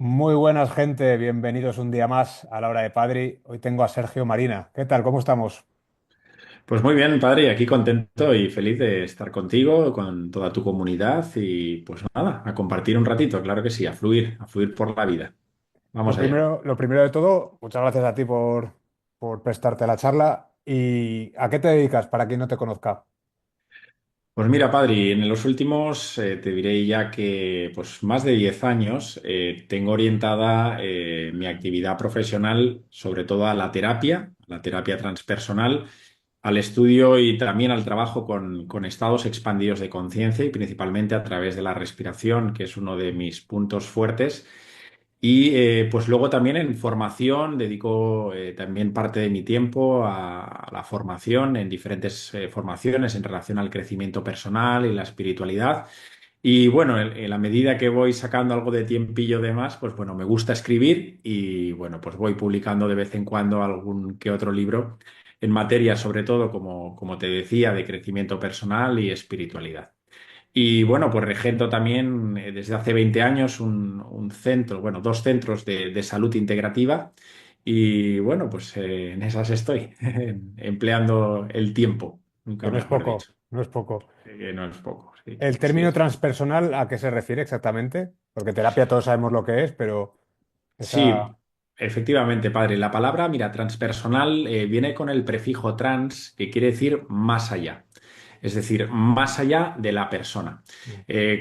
Muy buenas, gente. Bienvenidos un día más a la hora de Padri. Hoy tengo a Sergio Marina. ¿Qué tal? ¿Cómo estamos? Pues muy bien, padre, aquí contento y feliz de estar contigo, con toda tu comunidad y pues nada, a compartir un ratito, claro que sí, a fluir por la vida. Vamos allá. Lo primero de todo, muchas gracias a ti por prestarte la charla. ¿Y a qué te dedicas para quien no te conozca? Pues mira, padre, en los últimos, te diré ya que pues más de 10 años tengo orientada mi actividad profesional sobre todo a la terapia transpersonal, al estudio y también al trabajo con estados expandidos de conciencia y principalmente a través de la respiración, que es uno de mis puntos fuertes. Y pues luego también en formación, dedico también parte de mi tiempo a la formación en diferentes formaciones en relación al crecimiento personal y la espiritualidad. Y bueno, en la medida que voy sacando algo de tiempillo de más, pues bueno, me gusta escribir y bueno, pues voy publicando de vez en cuando algún que otro libro en materia, sobre todo, como te decía, de crecimiento personal y espiritualidad. Y bueno, pues regento también desde hace 20 años un centro, bueno, dos centros de salud integrativa. Y bueno, pues en esas estoy, empleando el tiempo, nunca Que no es mejor poco, dicho. no es poco. Que no es poco, sí, El así término es. transpersonal, ¿a qué se refiere exactamente? Porque terapia todos sabemos lo que es, pero esa... Sí, efectivamente, padre. La palabra, mira, transpersonal viene con el prefijo trans, que quiere decir más allá. Es decir, más allá de la persona.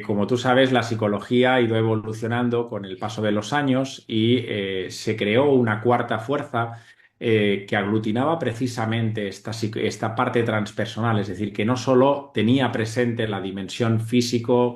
Como tú sabes, la psicología ha ido evolucionando con el paso de los años y se creó una cuarta fuerza que aglutinaba precisamente esta parte transpersonal, es decir, que no solo tenía presente la dimensión físico,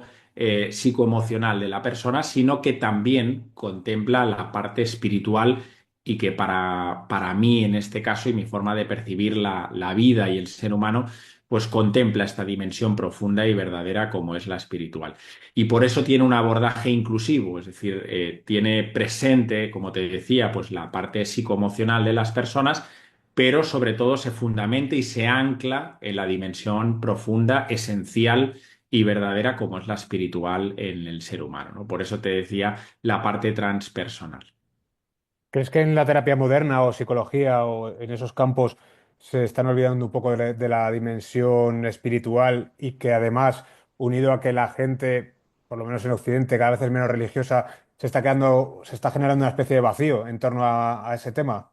psicoemocional de la persona, sino que también contempla la parte espiritual y que para mí, en este caso, y mi forma de percibir la vida y el ser humano, pues contempla esta dimensión profunda y verdadera como es la espiritual. Y por eso tiene un abordaje inclusivo, es decir, tiene presente, como te decía, pues la parte psicoemocional de las personas, pero sobre todo se fundamenta y se ancla en la dimensión profunda, esencial y verdadera como es la espiritual en el ser humano, ¿no? Por eso te decía la parte transpersonal. ¿Crees que en la terapia moderna o psicología o en esos campos se están olvidando un poco de la dimensión espiritual y que además, unido a que la gente, por lo menos en Occidente, cada vez es menos religiosa, se está generando una especie de vacío en torno a ese tema?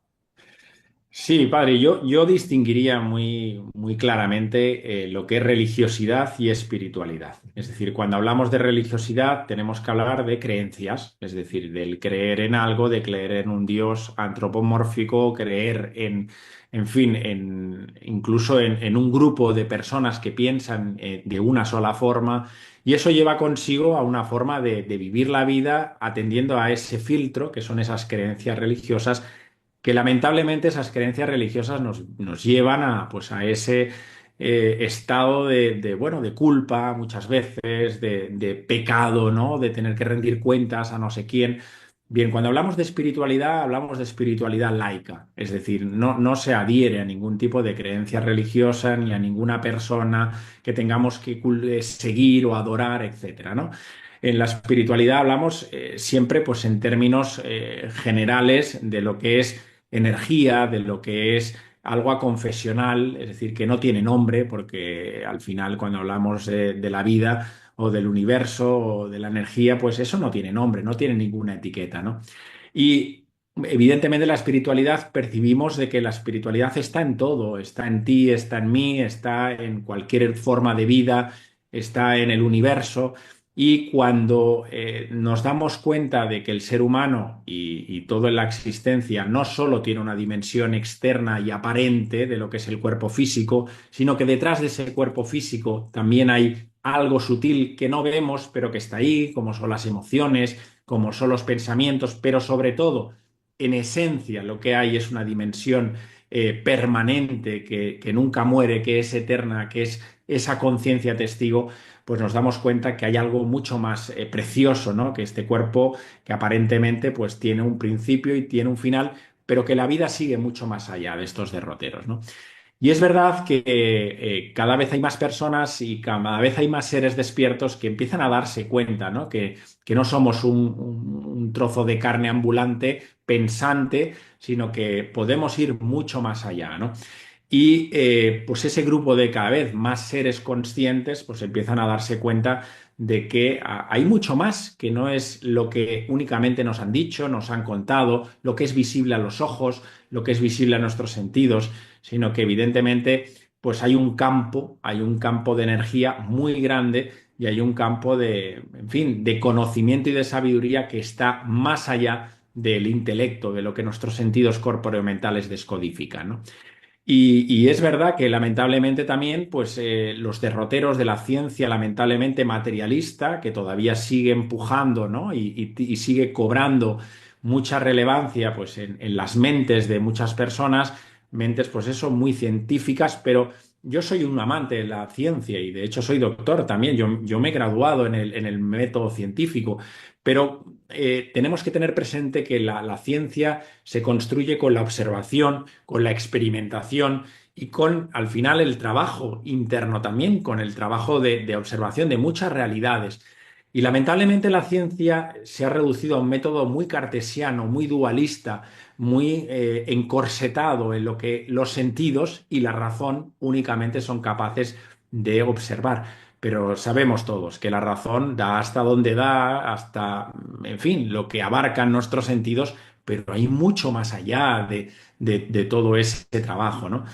Sí, padre, yo distinguiría muy claramente lo que es religiosidad y espiritualidad. Es decir, cuando hablamos de religiosidad tenemos que hablar de creencias, es decir, del creer en algo, de creer en un Dios antropomórfico, creer en fin, incluso en un grupo de personas que piensan de una sola forma. Y eso lleva consigo a una forma de vivir la vida atendiendo a ese filtro, que son esas creencias religiosas que lamentablemente esas creencias religiosas nos llevan a, pues a ese estado bueno, de culpa muchas veces, de pecado, ¿no? De tener que rendir cuentas a no sé quién. Bien, cuando hablamos de espiritualidad laica, es decir, no se adhiere a ningún tipo de creencia religiosa ni a ninguna persona que tengamos que seguir o adorar, etcétera, ¿no? En la espiritualidad hablamos siempre pues en términos generales de lo que es energía, de lo que es algo aconfesional, es decir, que no tiene nombre, porque al final cuando hablamos de la vida o del universo o de la energía, pues eso no tiene nombre, no tiene ninguna etiqueta, ¿no? Y evidentemente la espiritualidad percibimos de que la espiritualidad está en todo, está en ti, está en mí, está en cualquier forma de vida, está en el universo. Y cuando nos damos cuenta de que el ser humano y todo en la existencia no solo tiene una dimensión externa y aparente de lo que es el cuerpo físico, sino que detrás de ese cuerpo físico también hay algo sutil que no vemos, pero que está ahí, como son las emociones, como son los pensamientos, pero sobre todo, en esencia, lo que hay es una dimensión permanente que nunca muere, que es eterna, que es esa conciencia testigo, pues nos damos cuenta que hay algo mucho más precioso, ¿no? Que este cuerpo que aparentemente pues tiene un principio y tiene un final, pero que la vida sigue mucho más allá de estos derroteros, ¿no? Y es verdad que cada vez hay más personas y cada vez hay más seres despiertos que empiezan a darse cuenta, ¿no? Que no somos un un trozo de carne ambulante pensante, sino que podemos ir mucho más allá, ¿no? Y pues ese grupo de cada vez más seres conscientes pues empiezan a darse cuenta de que hay mucho más, que no es lo que únicamente nos han dicho, nos han contado, lo que es visible a los ojos, lo que es visible a nuestros sentidos, sino que evidentemente pues hay un campo de energía muy grande y hay un campo de, en fin, de conocimiento y de sabiduría que está más allá del intelecto, de lo que nuestros sentidos corporeomentales descodifican, ¿no? Y es verdad que lamentablemente también, pues los derroteros de la ciencia, lamentablemente materialista, que todavía sigue empujando, ¿no? Y sigue cobrando mucha relevancia, pues en las mentes de muchas personas, mentes, pues eso, muy científicas, pero yo soy un amante de la ciencia y de hecho soy doctor también. Yo me he graduado en el método científico, pero tenemos que tener presente que la ciencia se construye con la observación, con la experimentación y con, al final, el trabajo interno también, con el trabajo de observación de muchas realidades. Y lamentablemente la ciencia se ha reducido a un método muy cartesiano, muy dualista, muy encorsetado en lo que los sentidos y la razón únicamente son capaces de observar. Pero sabemos todos que la razón da hasta donde da, hasta, en fin, lo que abarcan nuestros sentidos, pero hay mucho más allá de todo ese trabajo, ¿no?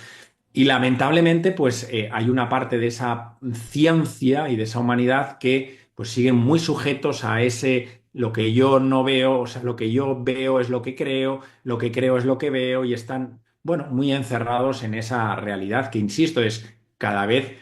Y lamentablemente, pues hay una parte de esa ciencia y de esa humanidad que pues siguen muy sujetos a ese lo que yo no veo, o sea, lo que yo veo es lo que creo es lo que veo, y están, bueno, muy encerrados en esa realidad que, insisto, es cada vez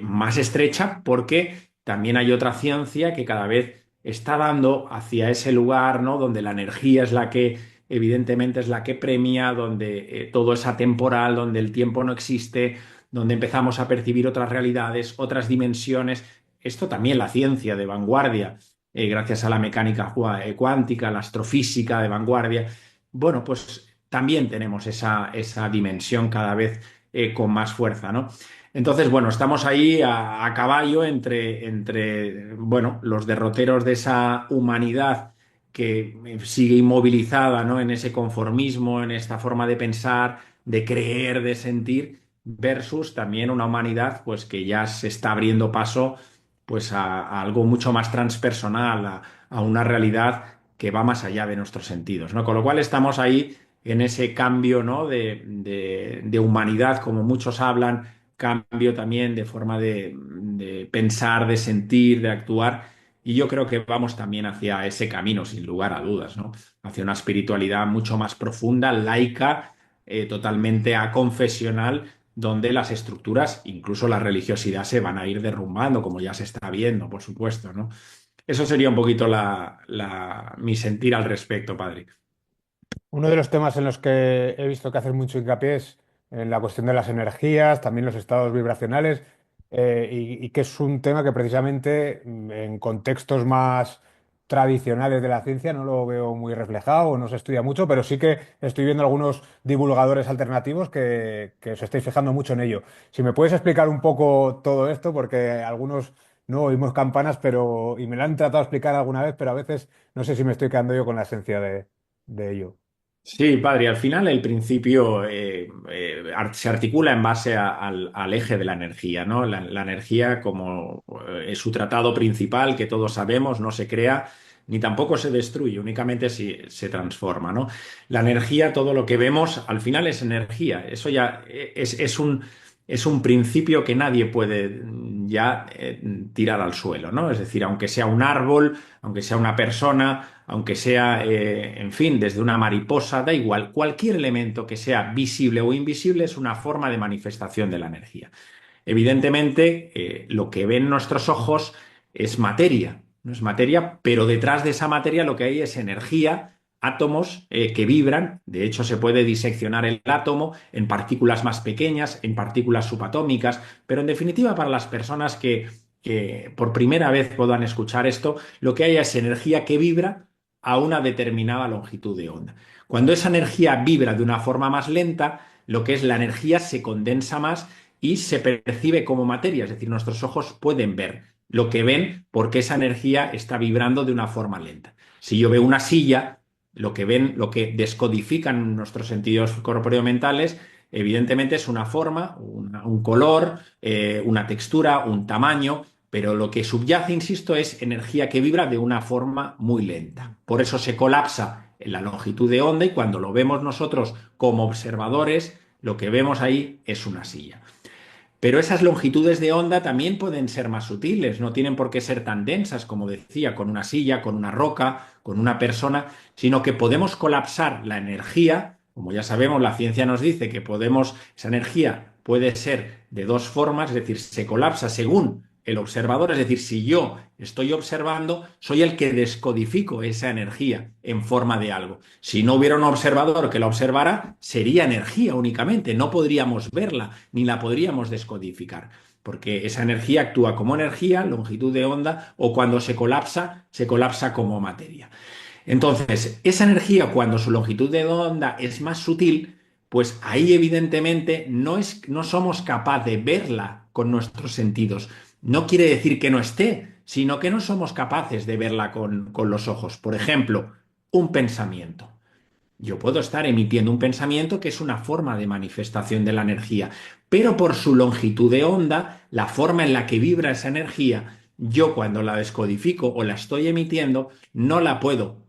más estrecha, porque también hay otra ciencia que cada vez está dando hacia ese lugar, ¿no? Donde la energía es la que evidentemente es la que premia, donde todo es atemporal, donde el tiempo no existe, donde empezamos a percibir otras realidades, otras dimensiones. Esto también la ciencia de vanguardia, gracias a la mecánica cuántica, la astrofísica de vanguardia. Bueno, pues también tenemos esa dimensión cada vez con más fuerza, ¿no? Entonces, bueno, estamos ahí a caballo bueno, los derroteros de esa humanidad que sigue inmovilizada, ¿no? En ese conformismo, en esta forma de pensar, de creer, de sentir, versus también una humanidad pues que ya se está abriendo paso pues a algo mucho más transpersonal, a una realidad que va más allá de nuestros sentidos, ¿no? Con lo cual estamos ahí en ese cambio, ¿no? De humanidad, como muchos hablan, cambio también de forma de pensar, de sentir, de actuar. Y yo creo que vamos también hacia ese camino, sin lugar a dudas, ¿no? Hacia una espiritualidad mucho más profunda, laica, totalmente aconfesional, donde las estructuras, incluso la religiosidad, se van a ir derrumbando, como ya se está viendo, por supuesto, ¿no? Eso sería un poquito mi sentir al respecto, padre. Uno de los temas en los que he visto que haces mucho hincapié es en la cuestión de las energías, también los estados vibracionales, y que es un tema que precisamente en contextos más tradicionales de la ciencia no lo veo muy reflejado o no se estudia mucho, pero sí que estoy viendo algunos divulgadores alternativos que os estáis fijando mucho en ello. Si me puedes explicar un poco todo esto, porque algunos no oímos campanas, pero y me lo han tratado de explicar alguna vez, pero a veces no sé si me estoy quedando yo con la esencia de ello. Sí, padre, al final el principio se articula en base al eje de la energía, ¿no? La energía, como es su tratado principal, que todos sabemos, no se crea ni tampoco se destruye, únicamente se transforma, ¿no? La energía, todo lo que vemos, al final es energía. Eso ya es un principio que nadie puede ya tirar al suelo, ¿no? Es decir, aunque sea un árbol, aunque sea una persona, aunque sea, en fin, desde una mariposa, da igual, cualquier elemento que sea visible o invisible es una forma de manifestación de la energía. Evidentemente, lo que ven nuestros ojos es materia, no es materia, pero detrás de esa materia lo que hay es energía, átomos que vibran. De hecho, se puede diseccionar el átomo en partículas más pequeñas, en partículas subatómicas, pero en definitiva, para las personas que por primera vez puedan escuchar esto, lo que hay es energía que vibra a una determinada longitud de onda. Cuando esa energía vibra de una forma más lenta, lo que es la energía se condensa más y se percibe como materia, es decir, nuestros ojos pueden ver lo que ven porque esa energía está vibrando de una forma lenta. Si yo veo una silla, lo que descodifican nuestros sentidos corporeo-mentales, evidentemente es una forma, un color, una textura, un tamaño, pero lo que subyace, insisto, es energía que vibra de una forma muy lenta. Por eso se colapsa en la longitud de onda y cuando lo vemos nosotros como observadores, lo que vemos ahí es una silla. Pero esas longitudes de onda también pueden ser más sutiles, no tienen por qué ser tan densas, como decía, con una silla, con una roca, con una persona, sino que podemos colapsar la energía, como ya sabemos, la ciencia nos dice que podemos, esa energía puede ser de dos formas, es decir, se colapsa según el observador, es decir, si yo estoy observando, soy el que descodifico esa energía en forma de algo. Si no hubiera un observador que la observara, sería energía únicamente, no podríamos verla ni la podríamos descodificar, porque esa energía actúa como energía, longitud de onda, o cuando se colapsa como materia. Entonces, esa energía, cuando su longitud de onda es más sutil, pues ahí evidentemente no somos capaces de verla con nuestros sentidos. No quiere decir que no esté, sino que no somos capaces de verla con los ojos. Por ejemplo, un pensamiento. Yo puedo estar emitiendo un pensamiento que es una forma de manifestación de la energía, pero por su longitud de onda, la forma en la que vibra esa energía, yo cuando la descodifico o la estoy emitiendo, no la puedo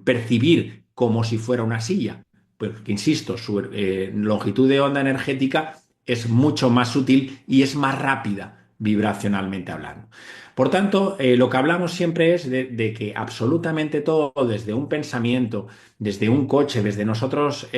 percibir como si fuera una silla, porque, insisto, su longitud de onda energética es mucho más sutil y es más rápida vibracionalmente hablando. Por tanto, lo que hablamos siempre es de que absolutamente todo, desde un pensamiento, desde un coche, desde nosotros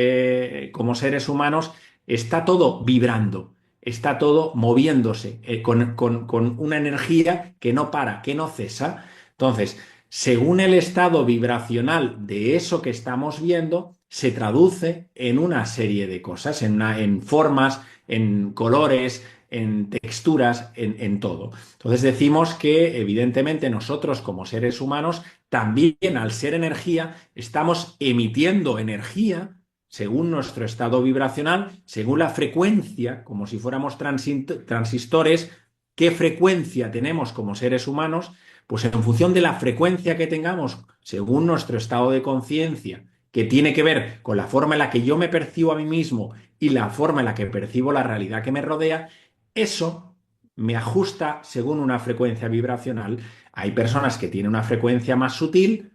como seres humanos, está todo vibrando, está todo moviéndose con una energía que no para, que no cesa. Entonces, según el estado vibracional de eso que estamos viendo, se traduce en una serie de cosas, en formas, en colores, en texturas, en todo. Entonces decimos que evidentemente nosotros como seres humanos también al ser energía estamos emitiendo energía según nuestro estado vibracional, según la frecuencia, como si fuéramos transistores, qué frecuencia tenemos como seres humanos, pues en función de la frecuencia que tengamos, según nuestro estado de conciencia, que tiene que ver con la forma en la que yo me percibo a mí mismo y la forma en la que percibo la realidad que me rodea, eso me ajusta según una frecuencia vibracional. Hay personas que tienen una frecuencia más sutil,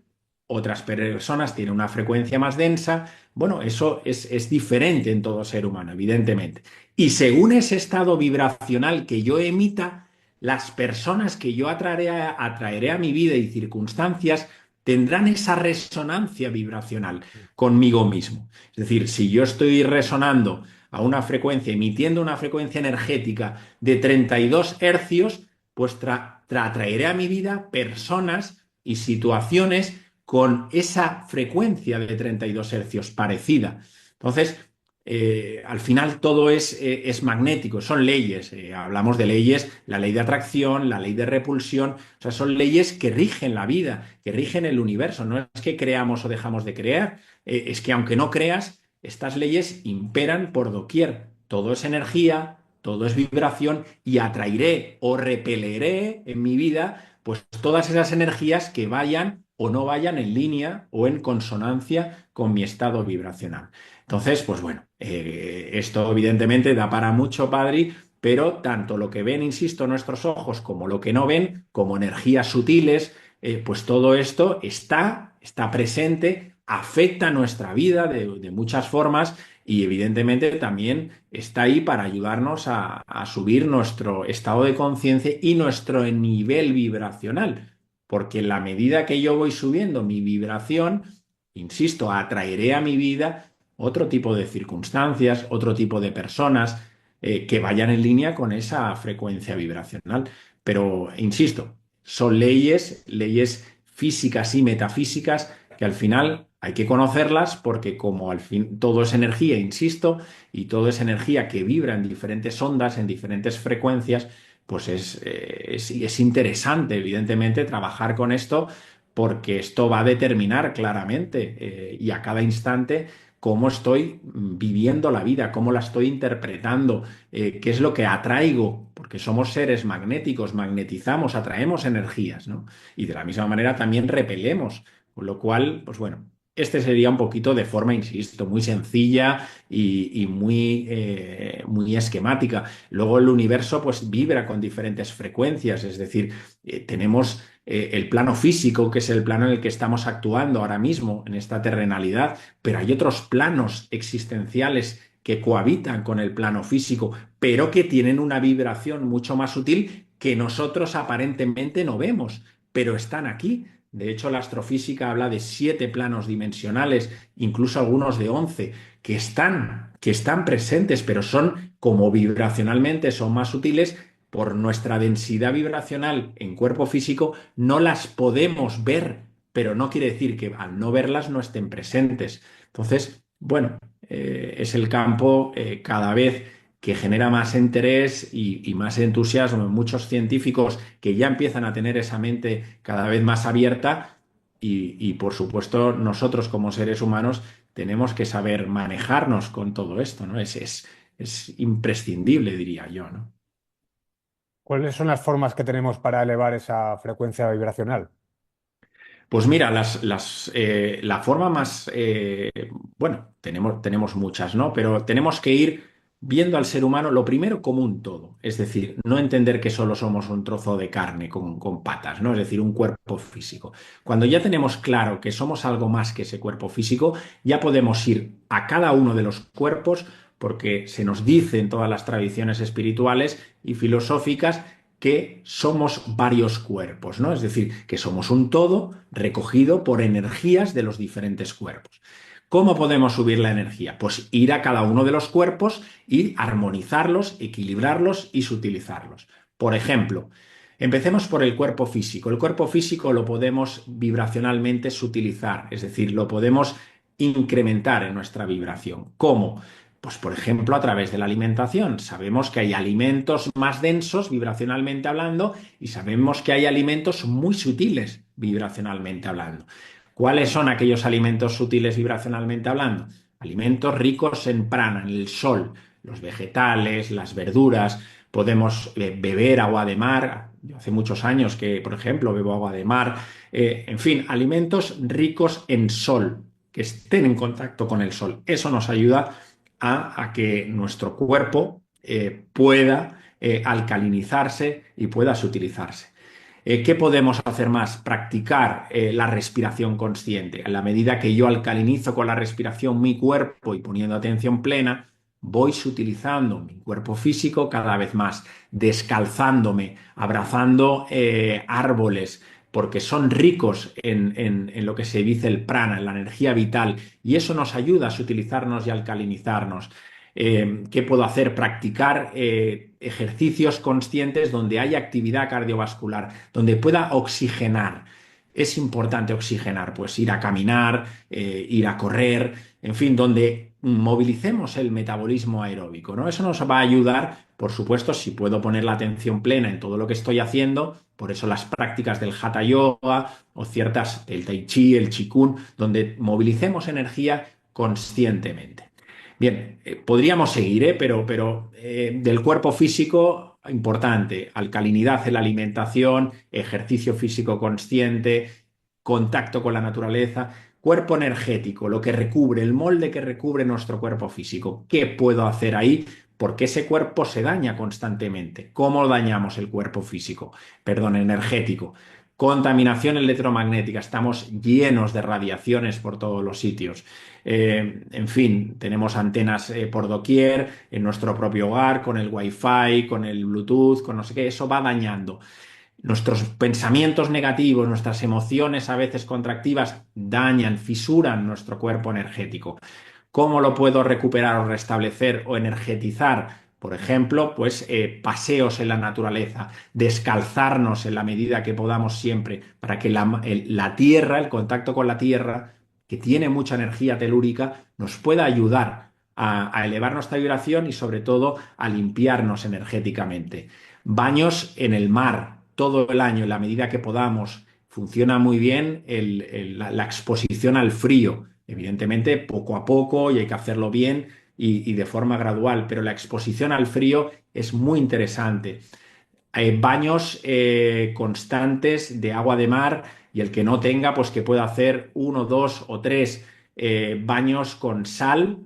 otras personas tienen una frecuencia más densa. Bueno, eso es diferente en todo ser humano, evidentemente. Y según ese estado vibracional que yo emita, las personas que yo atraeré a mi vida y circunstancias tendrán esa resonancia vibracional conmigo mismo. Es decir, si yo estoy resonando a una frecuencia, emitiendo una frecuencia energética de 32 hercios, pues atraeré a mi vida personas y situaciones con esa frecuencia de 32 hercios parecida. Entonces, al final todo es magnético, son leyes. Hablamos de leyes, la ley de atracción, la ley de repulsión, o sea, son leyes que rigen la vida, que rigen el universo. No es que creamos o dejamos de crear, es que aunque no creas, estas leyes imperan por doquier. Todo es energía, todo es vibración y atraeré o repeleré en mi vida pues todas esas energías que vayan o no vayan en línea o en consonancia con mi estado vibracional. Entonces, pues bueno, esto evidentemente da para mucho, Padre, pero tanto lo que ven, insisto, nuestros ojos como lo que no ven, como energías sutiles, pues todo esto está presente, afecta nuestra vida de muchas formas y evidentemente también está ahí para ayudarnos a subir nuestro estado de conciencia y nuestro nivel vibracional. Porque en la medida que yo voy subiendo mi vibración, insisto, atraeré a mi vida otro tipo de circunstancias, otro tipo de personas que vayan en línea con esa frecuencia vibracional. Pero, insisto, son leyes físicas y metafísicas que al final hay que conocerlas porque como al fin todo es energía, insisto, y todo es energía que vibra en diferentes ondas, en diferentes frecuencias, pues es interesante, evidentemente, trabajar con esto porque esto va a determinar claramente y a cada instante cómo estoy viviendo la vida, cómo la estoy interpretando, qué es lo que atraigo, porque somos seres magnéticos, magnetizamos, atraemos energías, ¿no? Y de la misma manera también repelemos Con lo cual, pues bueno, este sería un poquito de forma, insisto, muy sencilla y muy esquemática. Luego el universo pues vibra con diferentes frecuencias, es decir, tenemos el plano físico, que es el plano en el que estamos actuando ahora mismo, en esta terrenalidad, pero hay otros planos existenciales que cohabitan con el plano físico, pero que tienen una vibración mucho más sutil que nosotros aparentemente no vemos, pero están aquí. De hecho, la astrofísica habla de 7 planos dimensionales, incluso algunos de 11, que están presentes, pero son como vibracionalmente son más sutiles, por nuestra densidad vibracional en cuerpo físico, no las podemos ver, pero no quiere decir que al no verlas no estén presentes. Entonces, bueno, es el campo cada vez que genera más interés y más entusiasmo en muchos científicos que ya empiezan a tener esa mente cada vez más abierta por supuesto nosotros como seres humanos tenemos que saber manejarnos con todo esto, ¿no? Es imprescindible, diría yo, ¿no? ¿Cuáles son las formas que tenemos para elevar esa frecuencia vibracional? Pues mira, la forma más, bueno, tenemos muchas, ¿no? Pero tenemos que ir viendo al ser humano lo primero como un todo, es decir, no entender que solo somos un trozo de carne con patas, ¿no? Es decir, un cuerpo físico. Cuando ya tenemos claro que somos algo más que ese cuerpo físico, ya podemos ir a cada uno de los cuerpos, porque se nos dice en todas las tradiciones espirituales y filosóficas que somos varios cuerpos, ¿no? Es decir, que somos un todo recogido por energías de los diferentes cuerpos. ¿Cómo podemos subir la energía? Pues ir a cada uno de los cuerpos y armonizarlos, equilibrarlos y sutilizarlos. Por ejemplo, empecemos por el cuerpo físico. El cuerpo físico lo podemos vibracionalmente sutilizar, es decir, lo podemos incrementar en nuestra vibración. ¿Cómo? Pues por ejemplo a través de la alimentación. Sabemos que hay alimentos más densos vibracionalmente hablando y sabemos que hay alimentos muy sutiles vibracionalmente hablando. ¿Cuáles son aquellos alimentos sutiles vibracionalmente hablando? Alimentos ricos en prana, en el sol, los vegetales, las verduras. Podemos beber agua de mar. Yo hace muchos años que, por ejemplo, bebo agua de mar. En fin, alimentos ricos en sol, que estén en contacto con el sol. Eso nos ayuda a que nuestro cuerpo pueda alcalinizarse y pueda sutilizarse. ¿Qué podemos hacer más? Practicar la respiración consciente. En la medida que yo alcalinizo con la respiración mi cuerpo y poniendo atención plena, voy sutilizando mi cuerpo físico cada vez más, descalzándome, abrazando árboles, porque son ricos en lo que se dice el prana, en la energía vital, y eso nos ayuda a sutilizarnos y alcalinizarnos. ¿Qué puedo hacer? Practicar ejercicios conscientes donde haya actividad cardiovascular, donde pueda oxigenar. Es importante oxigenar, pues ir a caminar, ir a correr, en fin, donde movilicemos el metabolismo aeróbico, ¿no? Eso nos va a ayudar, por supuesto, si puedo poner la atención plena en todo lo que estoy haciendo, por eso las prácticas del Hatha Yoga o ciertas del Tai Chi, el Qigong, donde movilicemos energía conscientemente. Bien, podríamos seguir, pero del cuerpo físico, importante, alcalinidad en la alimentación, ejercicio físico consciente, contacto con la naturaleza, cuerpo energético, lo que recubre, el molde que recubre nuestro cuerpo físico. ¿Qué puedo hacer ahí? Porque ese cuerpo se daña constantemente. ¿Cómo dañamos el cuerpo físico? Perdón, energético. Contaminación electromagnética. Estamos llenos de radiaciones por todos los sitios. En fin, tenemos antenas por doquier, en nuestro propio hogar, con el Wi-Fi, con el Bluetooth, con no sé qué, eso va dañando. Nuestros pensamientos negativos, nuestras emociones a veces contractivas dañan, fisuran nuestro cuerpo energético. ¿Cómo lo puedo recuperar o restablecer o energetizar? Por ejemplo, pues paseos en la naturaleza, descalzarnos en la medida que podamos siempre para que la tierra, el contacto con la tierra, que tiene mucha energía telúrica, nos pueda ayudar a elevar nuestra vibración y sobre todo a limpiarnos energéticamente. Baños en el mar todo el año en la medida que podamos. Funciona muy bien la exposición al frío. Evidentemente, poco a poco y hay que hacerlo bien y de forma gradual, pero la exposición al frío es muy interesante. Hay baños constantes de agua de mar Y el que no tenga, pues que pueda hacer uno, dos o tres baños con sal,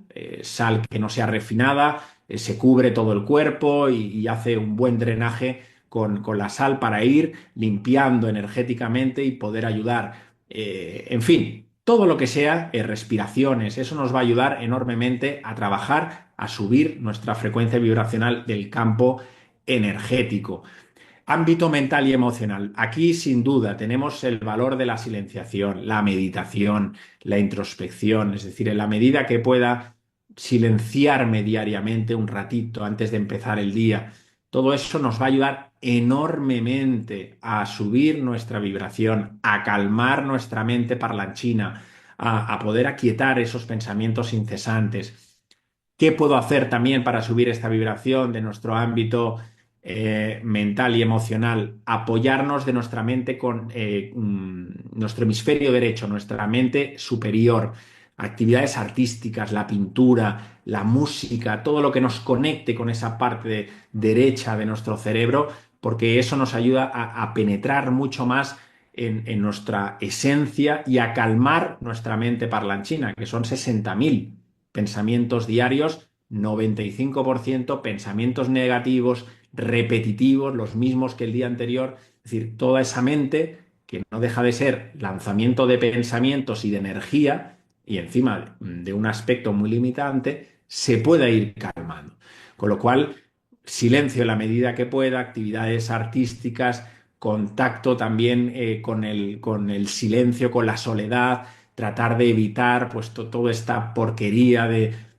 sal que no sea refinada, se cubre todo el cuerpo y hace un buen drenaje con la sal para ir limpiando energéticamente y poder ayudar. En fin, todo lo que sea respiraciones, eso nos va a ayudar enormemente a trabajar, a subir nuestra frecuencia vibracional del campo energético. Ámbito mental y emocional. Aquí, sin duda, tenemos el valor de la silenciación, la meditación, la introspección. Es decir, en la medida que pueda silenciarme diariamente un ratito antes de empezar el día, todo eso nos va a ayudar enormemente a subir nuestra vibración, a calmar nuestra mente parlanchina, a poder aquietar esos pensamientos incesantes. ¿Qué puedo hacer también para subir esta vibración de nuestro ámbito mental y emocional? Apoyarnos de nuestra mente con nuestro hemisferio derecho, nuestra mente superior, actividades artísticas, la pintura, la música, todo lo que nos conecte con esa derecha de nuestro cerebro, porque eso nos ayuda a penetrar mucho más en nuestra esencia y a calmar nuestra mente parlanchina, que son 60.000 pensamientos diarios, 95% pensamientos negativos, repetitivos, los mismos que el día anterior. Es decir, toda esa mente que no deja de ser lanzamiento de pensamientos y de energía, y encima de un aspecto muy limitante, se puede ir calmando. Con lo cual, silencio en la medida que pueda, actividades artísticas, contacto también con el silencio, con la soledad, tratar de evitar pues toda esta porquería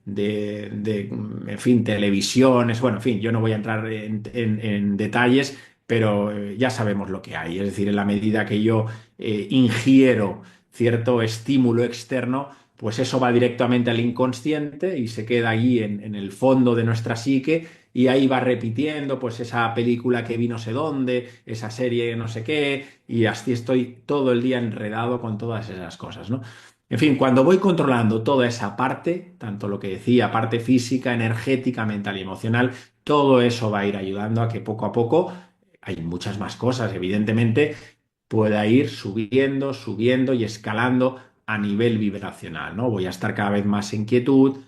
en fin, televisiones, bueno, en fin, yo no voy a entrar en detalles, pero ya sabemos lo que hay. Es decir, en la medida que yo ingiero cierto estímulo externo, pues eso va directamente al inconsciente y se queda allí en el fondo de nuestra psique y ahí va repitiendo pues esa película que vi no sé dónde, esa serie no sé qué, y así estoy todo el día enredado con todas esas cosas, ¿no? En fin, cuando voy controlando toda esa parte, tanto lo que decía, parte física, energética, mental y emocional, todo eso va a ir ayudando a que poco a poco, hay muchas más cosas, evidentemente, pueda ir subiendo, subiendo y escalando a nivel vibracional, ¿no? Voy a estar cada vez más en quietud,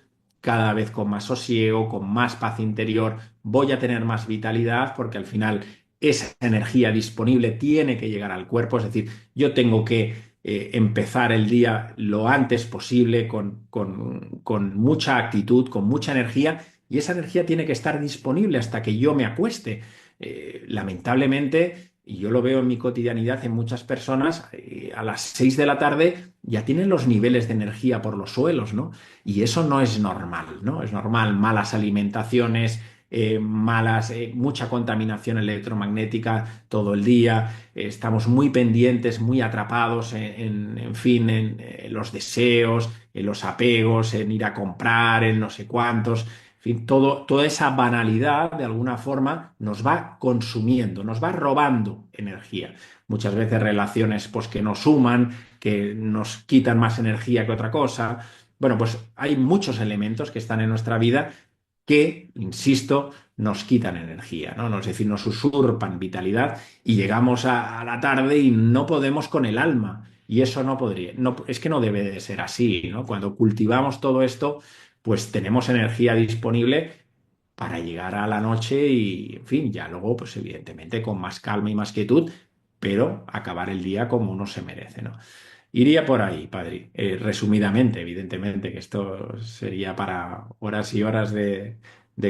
cada vez con más sosiego, con más paz interior, voy a tener más vitalidad porque al final esa energía disponible tiene que llegar al cuerpo, es decir, yo tengo que empezar el día lo antes posible con mucha actitud, con mucha energía, y esa energía tiene que estar disponible hasta que yo me acueste. Lamentablemente, y yo lo veo en mi cotidianidad en muchas personas, a las 6 de la tarde ya tienen los niveles de energía por los suelos, ¿no? Y eso no es normal, ¿no? Es normal malas alimentaciones, mucha contaminación electromagnética todo el día, estamos muy pendientes, muy atrapados en fin, en los deseos, en los apegos, en ir a comprar, en no sé cuántos. En fin, toda esa banalidad de alguna forma nos va consumiendo, nos va robando energía. Muchas veces relaciones pues, que nos suman, que nos quitan más energía que otra cosa. Bueno, pues hay muchos elementos que están en nuestra vida que, insisto, nos quitan energía, ¿no? Es decir, nos usurpan vitalidad y llegamos a la tarde y no podemos con el alma. Y eso no podría, no, es que no debe de ser así, ¿no? Cuando cultivamos todo esto, pues tenemos energía disponible para llegar a la noche y, en fin, ya luego, pues evidentemente con más calma y más quietud, pero acabar el día como uno se merece, ¿no? Iría por ahí, padre. Resumidamente, evidentemente, que esto sería para horas y horas de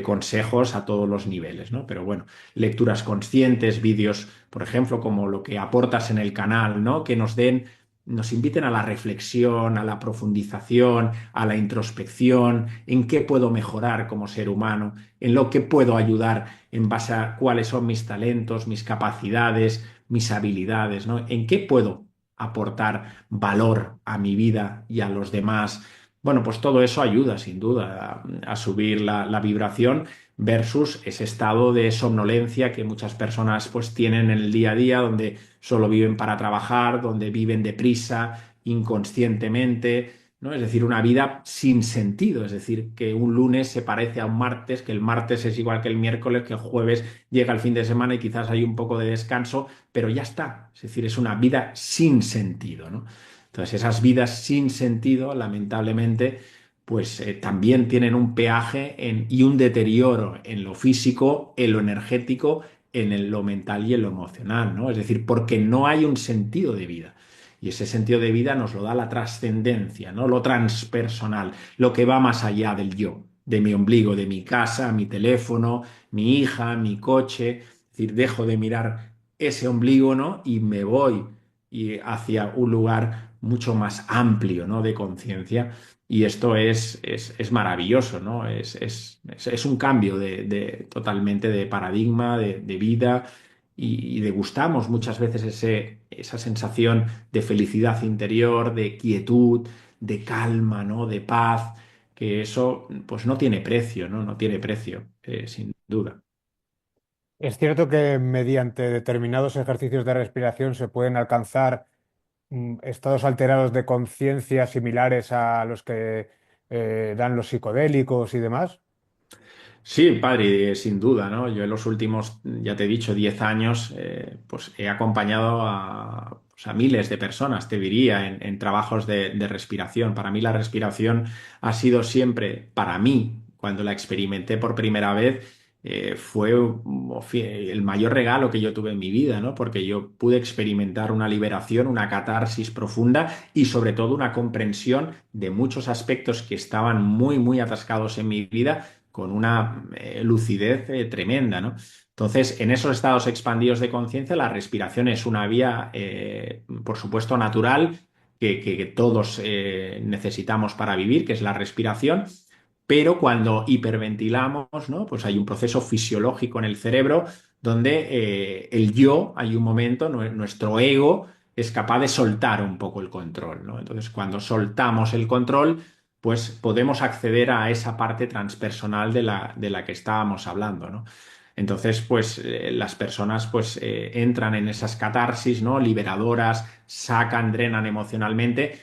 consejos a todos los niveles, ¿no? Pero bueno, lecturas conscientes, vídeos, por ejemplo, como lo que aportas en el canal, ¿no? Que nos inviten a la reflexión, a la profundización, a la introspección, en qué puedo mejorar como ser humano, en lo que puedo ayudar en base a cuáles son mis talentos, mis capacidades, mis habilidades, ¿no? En qué puedo aportar valor a mi vida y a los demás. Bueno, pues todo eso ayuda sin duda a subir la vibración versus ese estado de somnolencia que muchas personas pues tienen en el día a día, donde solo viven para trabajar, donde viven deprisa, inconscientemente. ¿no? Es decir, una vida sin sentido, es decir, que un lunes se parece a un martes, que el martes es igual que el miércoles, que el jueves llega el fin de semana y quizás hay un poco de descanso, pero ya está. Es decir, es una vida sin sentido, ¿no? Entonces, esas vidas sin sentido, lamentablemente, pues también tienen un peaje y un deterioro en lo físico, en lo energético, lo mental y en lo emocional, ¿no? Es decir, porque no hay un sentido de vida. Y ese sentido de vida nos lo da la trascendencia, ¿no? Lo transpersonal, lo que va más allá del yo, de mi ombligo, de mi casa, mi teléfono, mi hija, mi coche. Es decir, dejo de mirar ese ombligo, ¿no? Y me voy hacia un lugar mucho más amplio, ¿no? De conciencia. Y esto es maravilloso, ¿no? Es un cambio totalmente de paradigma, de vida y degustamos muchas veces esa sensación de felicidad interior, de quietud, de calma, ¿no? De paz, que eso pues no tiene precio, ¿no? No tiene precio, sin duda. Es cierto que mediante determinados ejercicios de respiración se pueden alcanzar estados alterados de conciencia similares a los que dan los psicodélicos y demás. Sí, padre, sin duda, ¿no? Yo en los últimos, ya te he dicho, 10 años, pues he acompañado pues, a miles de personas, te diría, en trabajos de respiración. Para mí la respiración ha sido siempre, para mí, cuando la experimenté por primera vez, fue el mayor regalo que yo tuve en mi vida, ¿no? Porque yo pude experimentar una liberación, una catarsis profunda y sobre todo una comprensión de muchos aspectos que estaban muy, muy atascados en mi vida con una lucidez tremenda, ¿no? Entonces, en esos estados expandidos de conciencia, la respiración es una vía, por supuesto, natural que todos necesitamos para vivir, que es la respiración, pero cuando hiperventilamos, ¿no? Pues hay un proceso fisiológico en el cerebro donde el yo, hay un momento, nuestro ego es capaz de soltar un poco el control, ¿no? Entonces, cuando soltamos el control, pues podemos acceder a esa parte transpersonal de la que estábamos hablando, ¿no? Entonces, pues las personas pues entran en esas catarsis, ¿no? Liberadoras, sacan, drenan emocionalmente,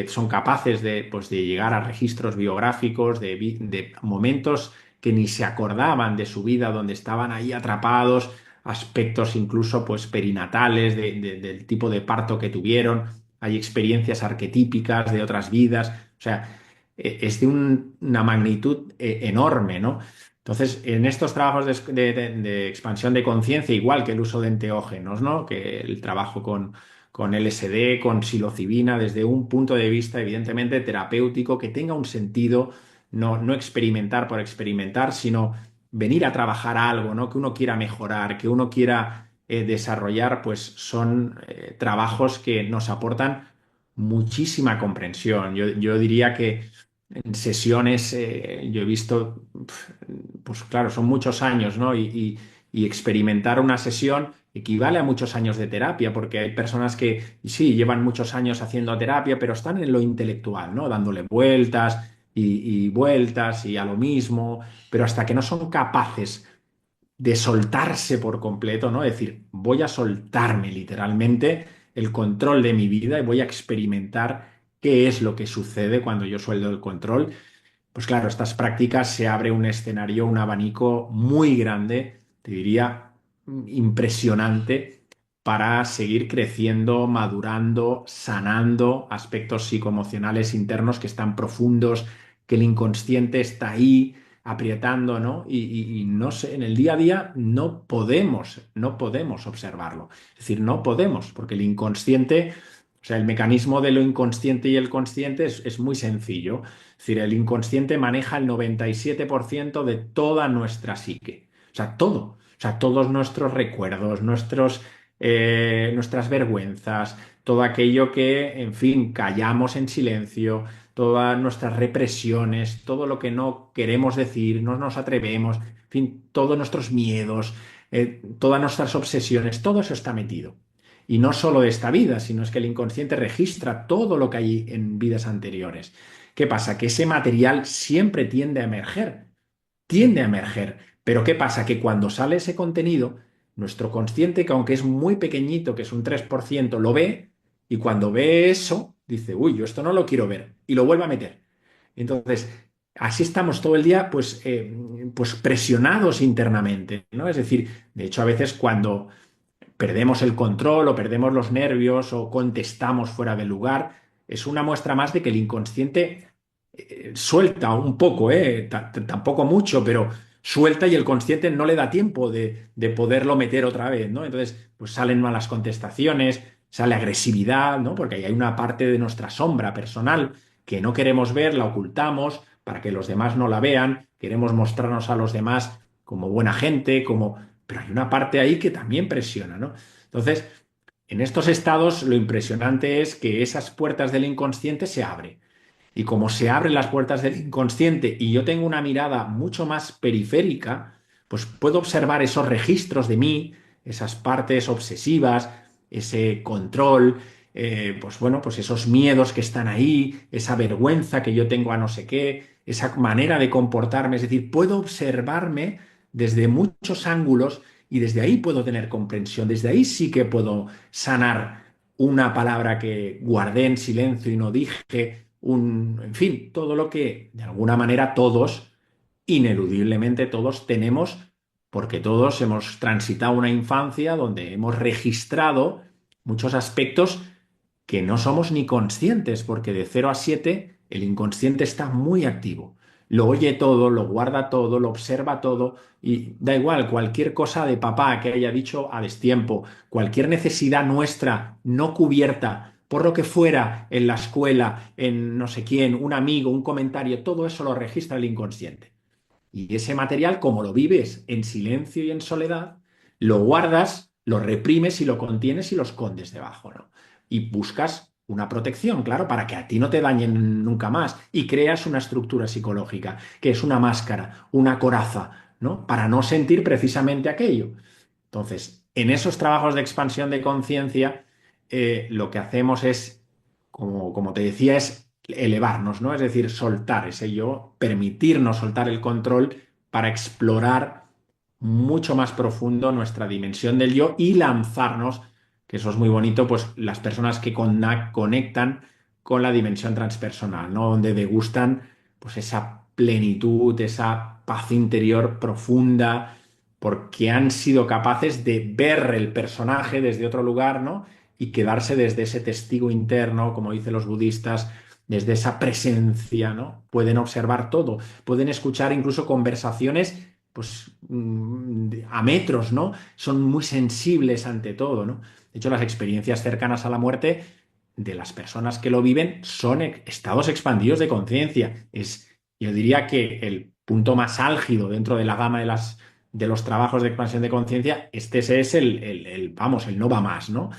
son capaces pues, de llegar a registros biográficos de momentos que ni se acordaban de su vida, donde estaban ahí atrapados, aspectos incluso pues perinatales del tipo de parto que tuvieron, hay experiencias arquetípicas de otras vidas, o sea, es de una magnitud enorme, ¿no? Entonces, en estos trabajos de expansión de conciencia, igual que el uso de enteógenos, ¿no? Que el trabajo con LSD, con psilocibina, desde un punto de vista evidentemente terapéutico, que tenga un sentido, no experimentar por experimentar, sino venir a trabajar algo, ¿no? Que uno quiera mejorar, que uno quiera desarrollar, pues son trabajos que nos aportan muchísima comprensión. Yo diría que en sesiones yo he visto, pues claro, son muchos años, ¿no? Y experimentar una sesión equivale a muchos años de terapia, porque hay personas que sí, llevan muchos años haciendo terapia, pero están en lo intelectual, ¿no? Dándole vueltas y vueltas y a lo mismo, pero hasta que no son capaces de soltarse por completo, ¿no? Es decir, voy a soltarme literalmente el control de mi vida y voy a experimentar qué es lo que sucede cuando yo suelto el control. Pues claro, estas prácticas se abre un escenario, un abanico muy grande, te diría impresionante, para seguir creciendo, madurando, sanando aspectos psicoemocionales internos que están profundos, que el inconsciente está ahí aprietando, ¿no? Y no sé, en el día a día no podemos observarlo. Es decir, no podemos, porque el inconsciente, o sea, el mecanismo de lo inconsciente y el consciente es muy sencillo. Es decir, el inconsciente maneja el 97% de toda nuestra psique. O sea, todo. O sea, todos nuestros recuerdos, nuestras vergüenzas, todo aquello que, en fin, callamos en silencio, todas nuestras represiones, todo lo que no queremos decir, no nos atrevemos, en fin, todos nuestros miedos, todas nuestras obsesiones, todo eso está metido. Y no solo de esta vida, sino es que el inconsciente registra todo lo que hay en vidas anteriores. ¿Qué pasa? Que ese material siempre tiende a emerger, tiende a emerger. Pero ¿qué pasa? Que cuando sale ese contenido, nuestro consciente, que aunque es muy pequeñito, que es un 3%, lo ve, y cuando ve eso, dice, uy, yo esto no lo quiero ver, y lo vuelve a meter. Entonces, así estamos todo el día, pues presionados internamente, ¿no? Es decir, de hecho, a veces cuando perdemos el control o perdemos los nervios o contestamos fuera de lugar, es una muestra más de que el inconsciente suelta un poco, tampoco mucho, pero suelta y el consciente no le da tiempo de poderlo meter otra vez, ¿no? Entonces, pues salen malas contestaciones, sale agresividad, ¿no? Porque ahí hay una parte de nuestra sombra personal que no queremos ver, la ocultamos para que los demás no la vean, queremos mostrarnos a los demás como buena gente, como... Pero hay una parte ahí que también presiona, ¿no? Entonces, en estos estados lo impresionante es que esas puertas del inconsciente se abren. Y como se abren las puertas del inconsciente y yo tengo una mirada mucho más periférica, pues puedo observar esos registros de mí, esas partes obsesivas, ese control, pues bueno, pues esos miedos que están ahí, esa vergüenza que yo tengo a no sé qué, esa manera de comportarme. Es decir, puedo observarme desde muchos ángulos y desde ahí puedo tener comprensión, desde ahí sí que puedo sanar una palabra que guardé en silencio y no dije, en fin, todo lo que de alguna manera todos, ineludiblemente todos tenemos, porque todos hemos transitado una infancia donde hemos registrado muchos aspectos que no somos ni conscientes, porque de 0 a 7 el inconsciente está muy activo. Lo oye todo, lo guarda todo, lo observa todo y da igual, cualquier cosa de papá que haya dicho a destiempo, cualquier necesidad nuestra no cubierta, por lo que fuera en la escuela, en no sé quién, un amigo, un comentario, todo eso lo registra el inconsciente. Y ese material, como lo vives en silencio y en soledad, lo guardas, lo reprimes y lo contienes y lo escondes debajo, ¿no? Y buscas una protección, claro, para que a ti no te dañen nunca más. Y creas una estructura psicológica, que es una máscara, una coraza, ¿no? Para no sentir precisamente aquello. Entonces, en esos trabajos de expansión de conciencia, lo que hacemos es, como te decía, es elevarnos, ¿no? Es decir, soltar ese yo, permitirnos soltar el control para explorar mucho más profundo nuestra dimensión del yo y lanzarnos, que eso es muy bonito, pues las personas que conectan con la dimensión transpersonal, ¿no? Donde degustan pues esa plenitud, esa paz interior profunda porque han sido capaces de ver el personaje desde otro lugar, ¿no? Y quedarse desde ese testigo interno, como dicen los budistas, desde esa presencia, ¿no? Pueden observar todo, pueden escuchar incluso conversaciones, pues, a metros, ¿no? Son muy sensibles ante todo, ¿no? De hecho, las experiencias cercanas a la muerte de las personas que lo viven son estados expandidos de conciencia. Yo diría que el punto más álgido dentro de la gama de los trabajos de expansión de conciencia, este es vamos, el no va más, ¿no?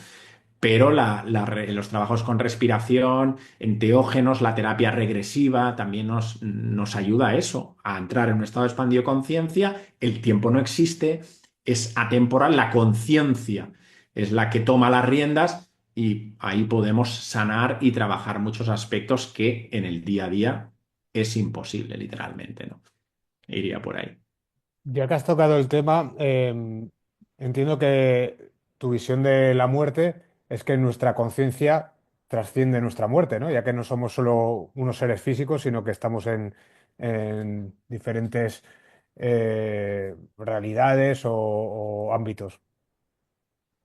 Pero los trabajos con respiración, enteógenos, la terapia regresiva también nos ayuda a eso, a entrar en un estado expandido de conciencia. El tiempo no existe, es atemporal, la conciencia es la que toma las riendas y ahí podemos sanar y trabajar muchos aspectos que en el día a día es imposible, literalmente, ¿no? Iría por ahí. Ya que has tocado el tema, entiendo que tu visión de la muerte es que nuestra conciencia trasciende nuestra muerte, ¿no? Ya que no somos solo unos seres físicos, sino que estamos en diferentes realidades o ámbitos.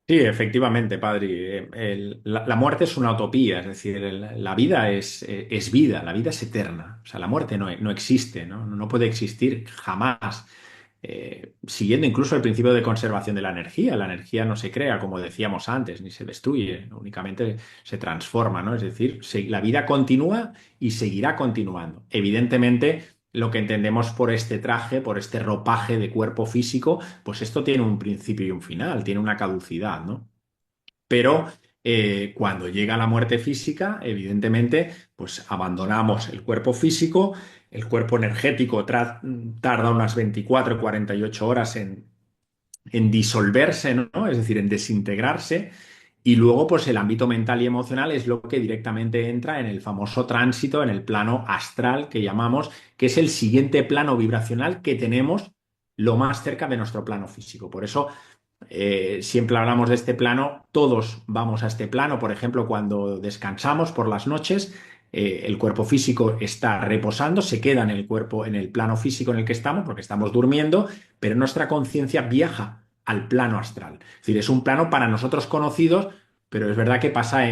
Sí, efectivamente, padre. La muerte es una utopía, es decir, la vida es vida, la vida es eterna. O sea, la muerte no existe, ¿no? No puede existir jamás. Siguiendo incluso el principio de conservación de la energía no se crea, como decíamos antes, ni se destruye, únicamente se transforma, ¿no? Es decir, la vida continúa y seguirá continuando. Evidentemente, lo que entendemos por este traje, por este ropaje de cuerpo físico, pues esto tiene un principio y un final, tiene una caducidad, ¿no? Pero cuando llega la muerte física, evidentemente, pues abandonamos el cuerpo físico, el cuerpo energético tarda unas 24 o 48 horas en disolverse, ¿no? Es decir, en desintegrarse. Y luego, pues el ámbito mental y emocional es lo que directamente entra en el famoso tránsito, en el plano astral que llamamos, que es el siguiente plano vibracional que tenemos lo más cerca de nuestro plano físico. Por eso Siempre hablamos de este plano, todos vamos a este plano, por ejemplo, cuando descansamos por las noches, el cuerpo físico está reposando, se queda en el cuerpo, en el plano físico en el que estamos, porque estamos durmiendo, pero nuestra conciencia viaja al plano astral. Es decir, es un plano para nosotros conocidos, pero es verdad que pasa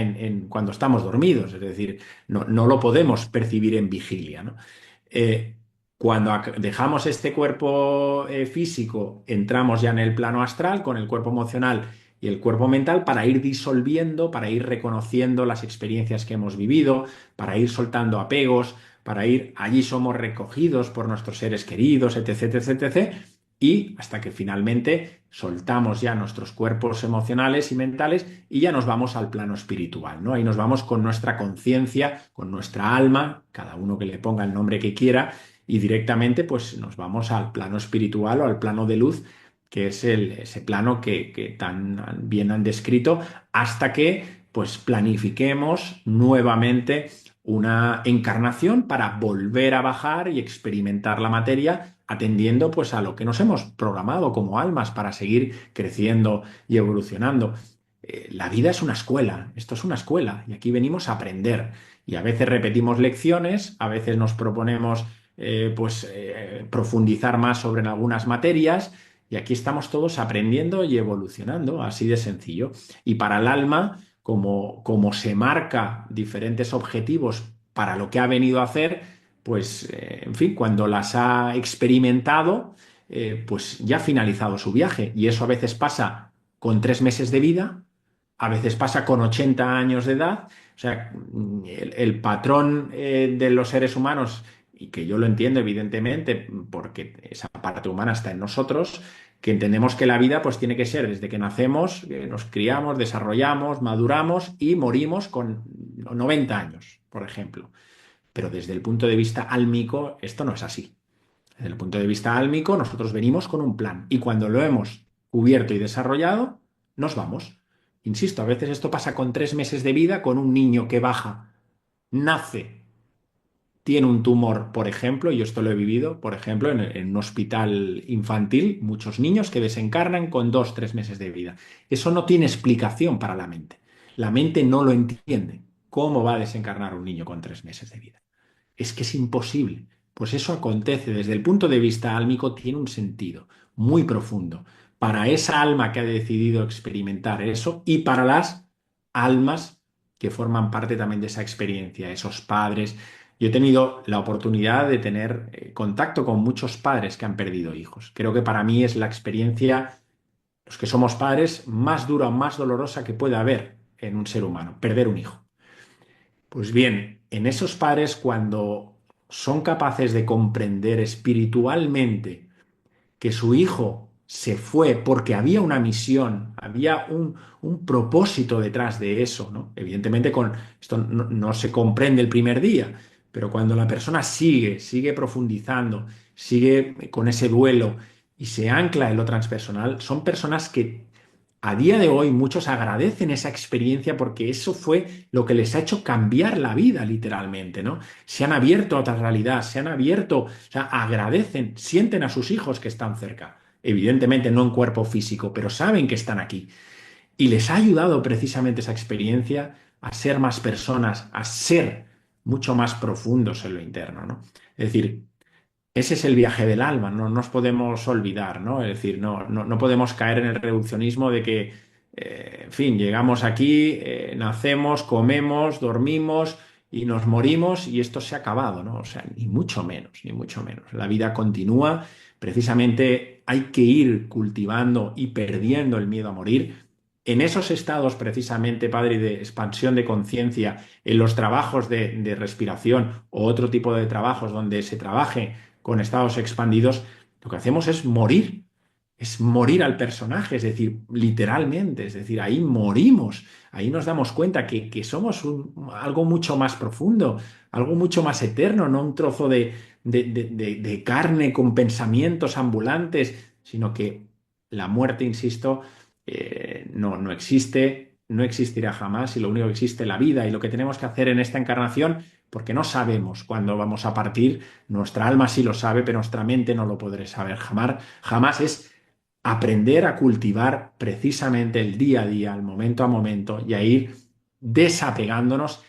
cuando estamos dormidos, es decir, no lo podemos percibir en vigilia, ¿no? Eh, Cuando dejamos este cuerpo físico, entramos ya en el plano astral con el cuerpo emocional y el cuerpo mental para ir disolviendo, para ir reconociendo las experiencias que hemos vivido, para ir soltando apegos, para ir, allí somos recogidos por nuestros seres queridos, etc, etc, etc, y hasta que finalmente soltamos ya nuestros cuerpos emocionales y mentales y ya nos vamos al plano espiritual, ¿no? Ahí nos vamos con nuestra conciencia, con nuestra alma, cada uno que le ponga el nombre que quiera, y directamente pues nos vamos al plano espiritual o al plano de luz, que es ese plano que tan bien han descrito, hasta que pues planifiquemos nuevamente una encarnación para volver a bajar y experimentar la materia, atendiendo pues a lo que nos hemos programado como almas para seguir creciendo y evolucionando. La vida es una escuela, esto es una escuela y aquí venimos a aprender. Y a veces repetimos lecciones, a veces nos proponemos profundizar más sobre algunas materias y aquí estamos todos aprendiendo y evolucionando, así de sencillo. Y para el alma, como se marca diferentes objetivos para lo que ha venido a hacer, pues en fin, cuando las ha experimentado, pues ya ha finalizado su viaje y eso a veces pasa con 3 meses de vida, a veces pasa con 80 años de edad. O sea, el patrón de los seres humanos, y que yo lo entiendo evidentemente, porque esa parte humana está en nosotros, que entendemos que la vida pues tiene que ser desde que nacemos, nos criamos, desarrollamos, maduramos y morimos con 90 años, por ejemplo. Pero desde el punto de vista álmico, esto no es así. Desde el punto de vista álmico, nosotros venimos con un plan y cuando lo hemos cubierto y desarrollado, nos vamos. Insisto, a veces esto pasa con 3 meses de vida, con un niño que baja, nace, tiene un tumor, por ejemplo, y yo esto lo he vivido, por ejemplo, en un hospital infantil, muchos niños que desencarnan con 2, 3 meses de vida. Eso no tiene explicación para la mente. La mente no lo entiende. ¿Cómo va a desencarnar un niño con 3 meses de vida? Es que es imposible. Pues eso acontece desde el punto de vista álmico, tiene un sentido muy profundo para esa alma que ha decidido experimentar eso y para las almas que forman parte también de esa experiencia, esos padres. Yo he tenido la oportunidad de tener contacto con muchos padres que han perdido hijos. Creo que para mí es la experiencia, los que somos padres, más dura o más dolorosa que puede haber en un ser humano, perder un hijo. Pues bien, en esos padres cuando son capaces de comprender espiritualmente que su hijo se fue porque había una misión, había un propósito detrás de eso, ¿no? Evidentemente esto no se comprende el primer día, pero cuando la persona sigue profundizando, sigue con ese duelo y se ancla en lo transpersonal, son personas que a día de hoy muchos agradecen esa experiencia porque eso fue lo que les ha hecho cambiar la vida, literalmente, ¿no? Se han abierto a otra realidad, se han abierto, o sea, agradecen, sienten a sus hijos que están cerca. Evidentemente no en cuerpo físico, pero saben que están aquí. Y les ha ayudado precisamente esa experiencia a ser más personas, a ser mucho más profundos en lo interno, ¿no? Es decir, ese es el viaje del alma, no nos podemos olvidar, ¿no? Es decir, no podemos caer en el reduccionismo de que, en fin, llegamos aquí, nacemos, comemos, dormimos y nos morimos y esto se ha acabado, ¿no? O sea, ni mucho menos, ni mucho menos. La vida continúa, precisamente hay que ir cultivando y perdiendo el miedo a morir. En esos estados, precisamente, padre, de expansión de conciencia, en los trabajos de respiración o otro tipo de trabajos donde se trabaje con estados expandidos, lo que hacemos es morir al personaje, es decir, literalmente, es decir, ahí morimos, ahí nos damos cuenta que somos algo mucho más profundo, algo mucho más eterno, no un trozo de carne con pensamientos ambulantes, sino que la muerte, insisto, no existe, no existirá jamás y lo único que existe es la vida y lo que tenemos que hacer en esta encarnación, porque no sabemos cuándo vamos a partir, nuestra alma sí lo sabe, pero nuestra mente no lo podrá saber jamás, jamás es aprender a cultivar precisamente el día a día, el momento a momento, y a ir desapegándonos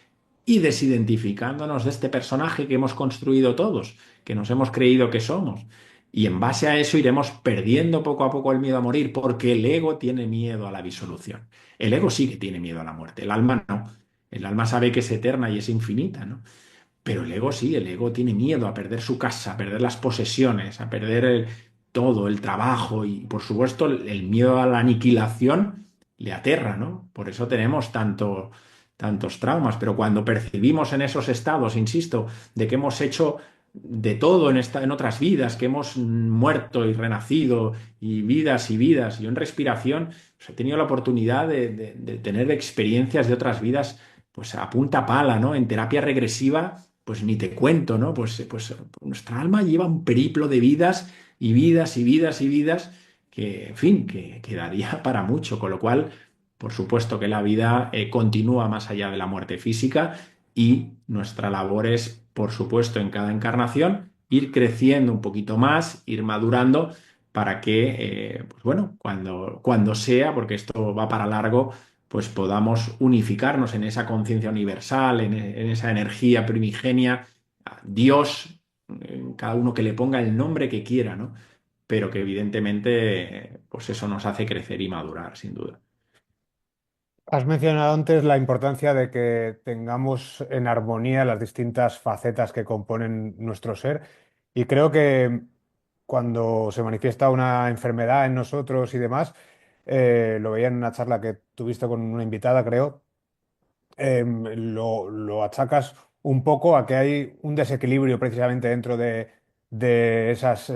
y desidentificándonos de este personaje que hemos construido todos, que nos hemos creído que somos. Y en base a eso iremos perdiendo poco a poco el miedo a morir, porque el ego tiene miedo a la disolución. El ego sí que tiene miedo a la muerte, el alma no. El alma sabe que es eterna y es infinita, ¿no? Pero el ego sí, el ego tiene miedo a perder su casa, a perder las posesiones, a perder todo, el trabajo y, por supuesto, el miedo a la aniquilación le aterra, ¿no? Por eso tenemos tantos traumas. Pero cuando percibimos en esos estados, insisto, de que hemos hecho de todo en otras vidas, que hemos muerto y renacido y vidas, yo en respiración pues, he tenido la oportunidad de tener experiencias de otras vidas pues a punta pala, ¿no? En terapia regresiva pues ni te cuento, ¿no? Pues nuestra alma lleva un periplo de vidas y vidas y vidas y vidas que, en fin, que daría para mucho, con lo cual, por supuesto que la vida continúa más allá de la muerte física y nuestra labor es, por supuesto, en cada encarnación, ir creciendo un poquito más, ir madurando para que, pues bueno, cuando sea, porque esto va para largo, pues podamos unificarnos en esa conciencia universal, en esa energía primigenia, Dios, cada uno que le ponga el nombre que quiera, ¿no? Pero que evidentemente, pues eso nos hace crecer y madurar, sin duda. Has mencionado antes la importancia de que tengamos en armonía las distintas facetas que componen nuestro ser y creo que cuando se manifiesta una enfermedad en nosotros y demás, lo veía en una charla que tuviste con una invitada, creo, lo achacas un poco a que hay un desequilibrio precisamente dentro de esas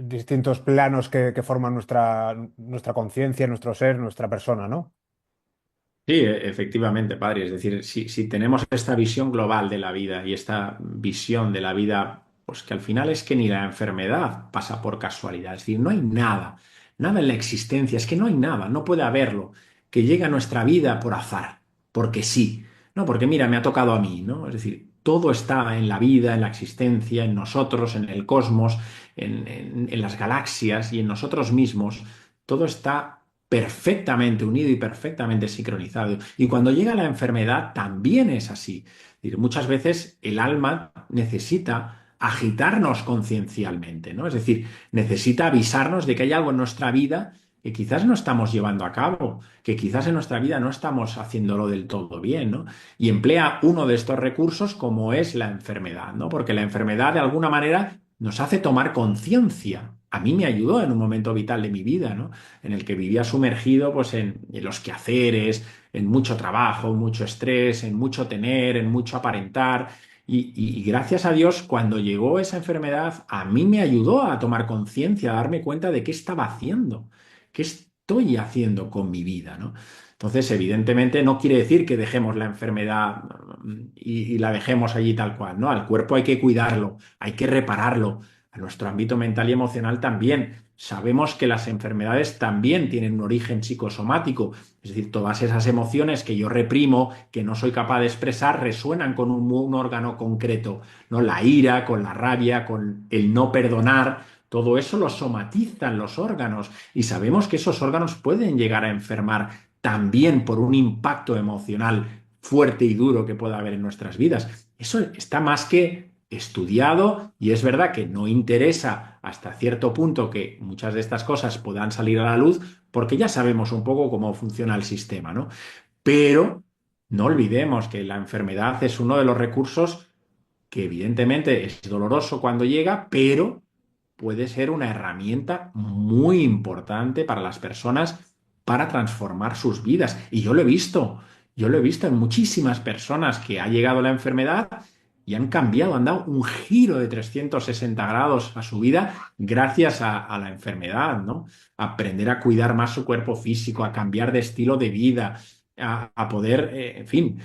distintos planos que forman nuestra conciencia, nuestro ser, nuestra persona, ¿no? Sí, efectivamente, padre. Es decir, si tenemos esta visión global de la vida y esta visión de la vida, pues que al final es que ni la enfermedad pasa por casualidad. Es decir, no hay nada, nada en la existencia, es que no hay nada, no puede haberlo, que llegue a nuestra vida por azar, porque sí. No, porque mira, me ha tocado a mí, ¿no? Es decir, todo está en la vida, en la existencia, en nosotros, en el cosmos, en las galaxias y en nosotros mismos. Todo está perfectamente unido y perfectamente sincronizado. Y cuando llega la enfermedad, también es así. Es decir, muchas veces el alma necesita agitarnos conciencialmente, ¿no? Es decir, necesita avisarnos de que hay algo en nuestra vida que quizás no estamos llevando a cabo, que quizás en nuestra vida no estamos haciéndolo del todo bien, ¿no? Y emplea uno de estos recursos como es la enfermedad, ¿no? Porque la enfermedad de alguna manera nos hace tomar conciencia. A mí me ayudó en un momento vital de mi vida, ¿no? En el que vivía sumergido pues en los quehaceres, en mucho trabajo, mucho estrés, en mucho tener, en mucho aparentar. Y gracias a Dios, cuando llegó esa enfermedad, a mí me ayudó a tomar conciencia, a darme cuenta de qué estaba haciendo, qué estoy haciendo con mi vida, ¿no? Entonces, evidentemente, no quiere decir que dejemos la enfermedad y la dejemos allí tal cual, ¿no? Al cuerpo hay que cuidarlo, hay que repararlo, a nuestro ámbito mental y emocional también. Sabemos que las enfermedades también tienen un origen psicosomático, es decir, todas esas emociones que yo reprimo, que no soy capaz de expresar, resuenan con un órgano concreto, ¿no? La ira, con la rabia, con el no perdonar, todo eso lo somatizan los órganos y sabemos que esos órganos pueden llegar a enfermar también por un impacto emocional fuerte y duro que pueda haber en nuestras vidas. Eso está más que estudiado y es verdad que no interesa hasta cierto punto que muchas de estas cosas puedan salir a la luz porque ya sabemos un poco cómo funciona el sistema, ¿no? Pero no olvidemos que la enfermedad es uno de los recursos que evidentemente es doloroso cuando llega, pero puede ser una herramienta muy importante para las personas para transformar sus vidas. Y yo lo he visto en muchísimas personas que ha llegado la enfermedad y han cambiado, han dado un giro de 360 grados a su vida gracias a la enfermedad, ¿no? Aprender a cuidar más su cuerpo físico, a cambiar de estilo de vida, a poder, en fin,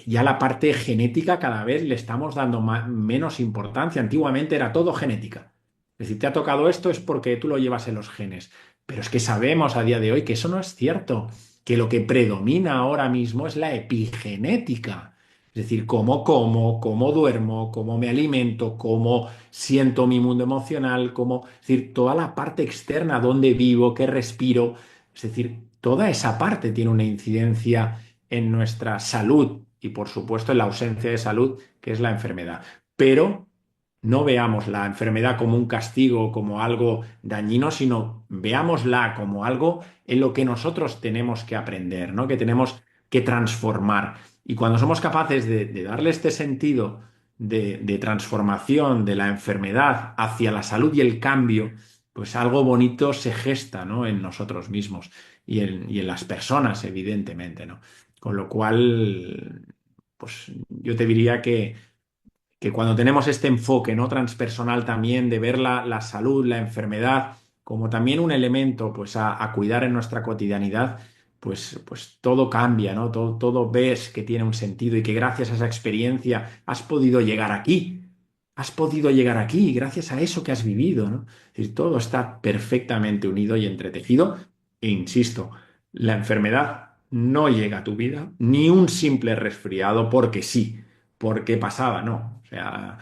ya la parte genética cada vez le estamos dando menos importancia. Antiguamente era todo genética. Es decir, te ha tocado esto es porque tú lo llevas en los genes. Pero es que sabemos a día de hoy que eso no es cierto, que lo que predomina ahora mismo es la epigenética. Es decir, cómo como, cómo duermo, cómo me alimento, cómo siento mi mundo emocional, cómo, es decir, toda la parte externa, dónde vivo, qué respiro. Es decir, toda esa parte tiene una incidencia en nuestra salud y, por supuesto, en la ausencia de salud, que es la enfermedad. Pero no veamos la enfermedad como un castigo, como algo dañino, sino veámosla como algo en lo que nosotros tenemos que aprender, ¿no? Que tenemos que transformar. Y cuando somos capaces de darle este sentido de transformación de la enfermedad hacia la salud y el cambio, pues algo bonito se gesta, ¿no? En nosotros mismos y en las personas, evidentemente, ¿no? Con lo cual, pues yo te diría que cuando tenemos este enfoque, ¿no? Transpersonal también de ver la salud, la enfermedad, como también un elemento pues, a cuidar en nuestra cotidianidad, pues todo cambia, ¿no? Todo ves que tiene un sentido y que gracias a esa experiencia has podido llegar aquí. Has podido llegar aquí gracias a eso que has vivido, ¿no? Es decir, todo está perfectamente unido y entretejido. E insisto, la enfermedad no llega a tu vida, ni un simple resfriado porque sí porque pasaba, no. O sea,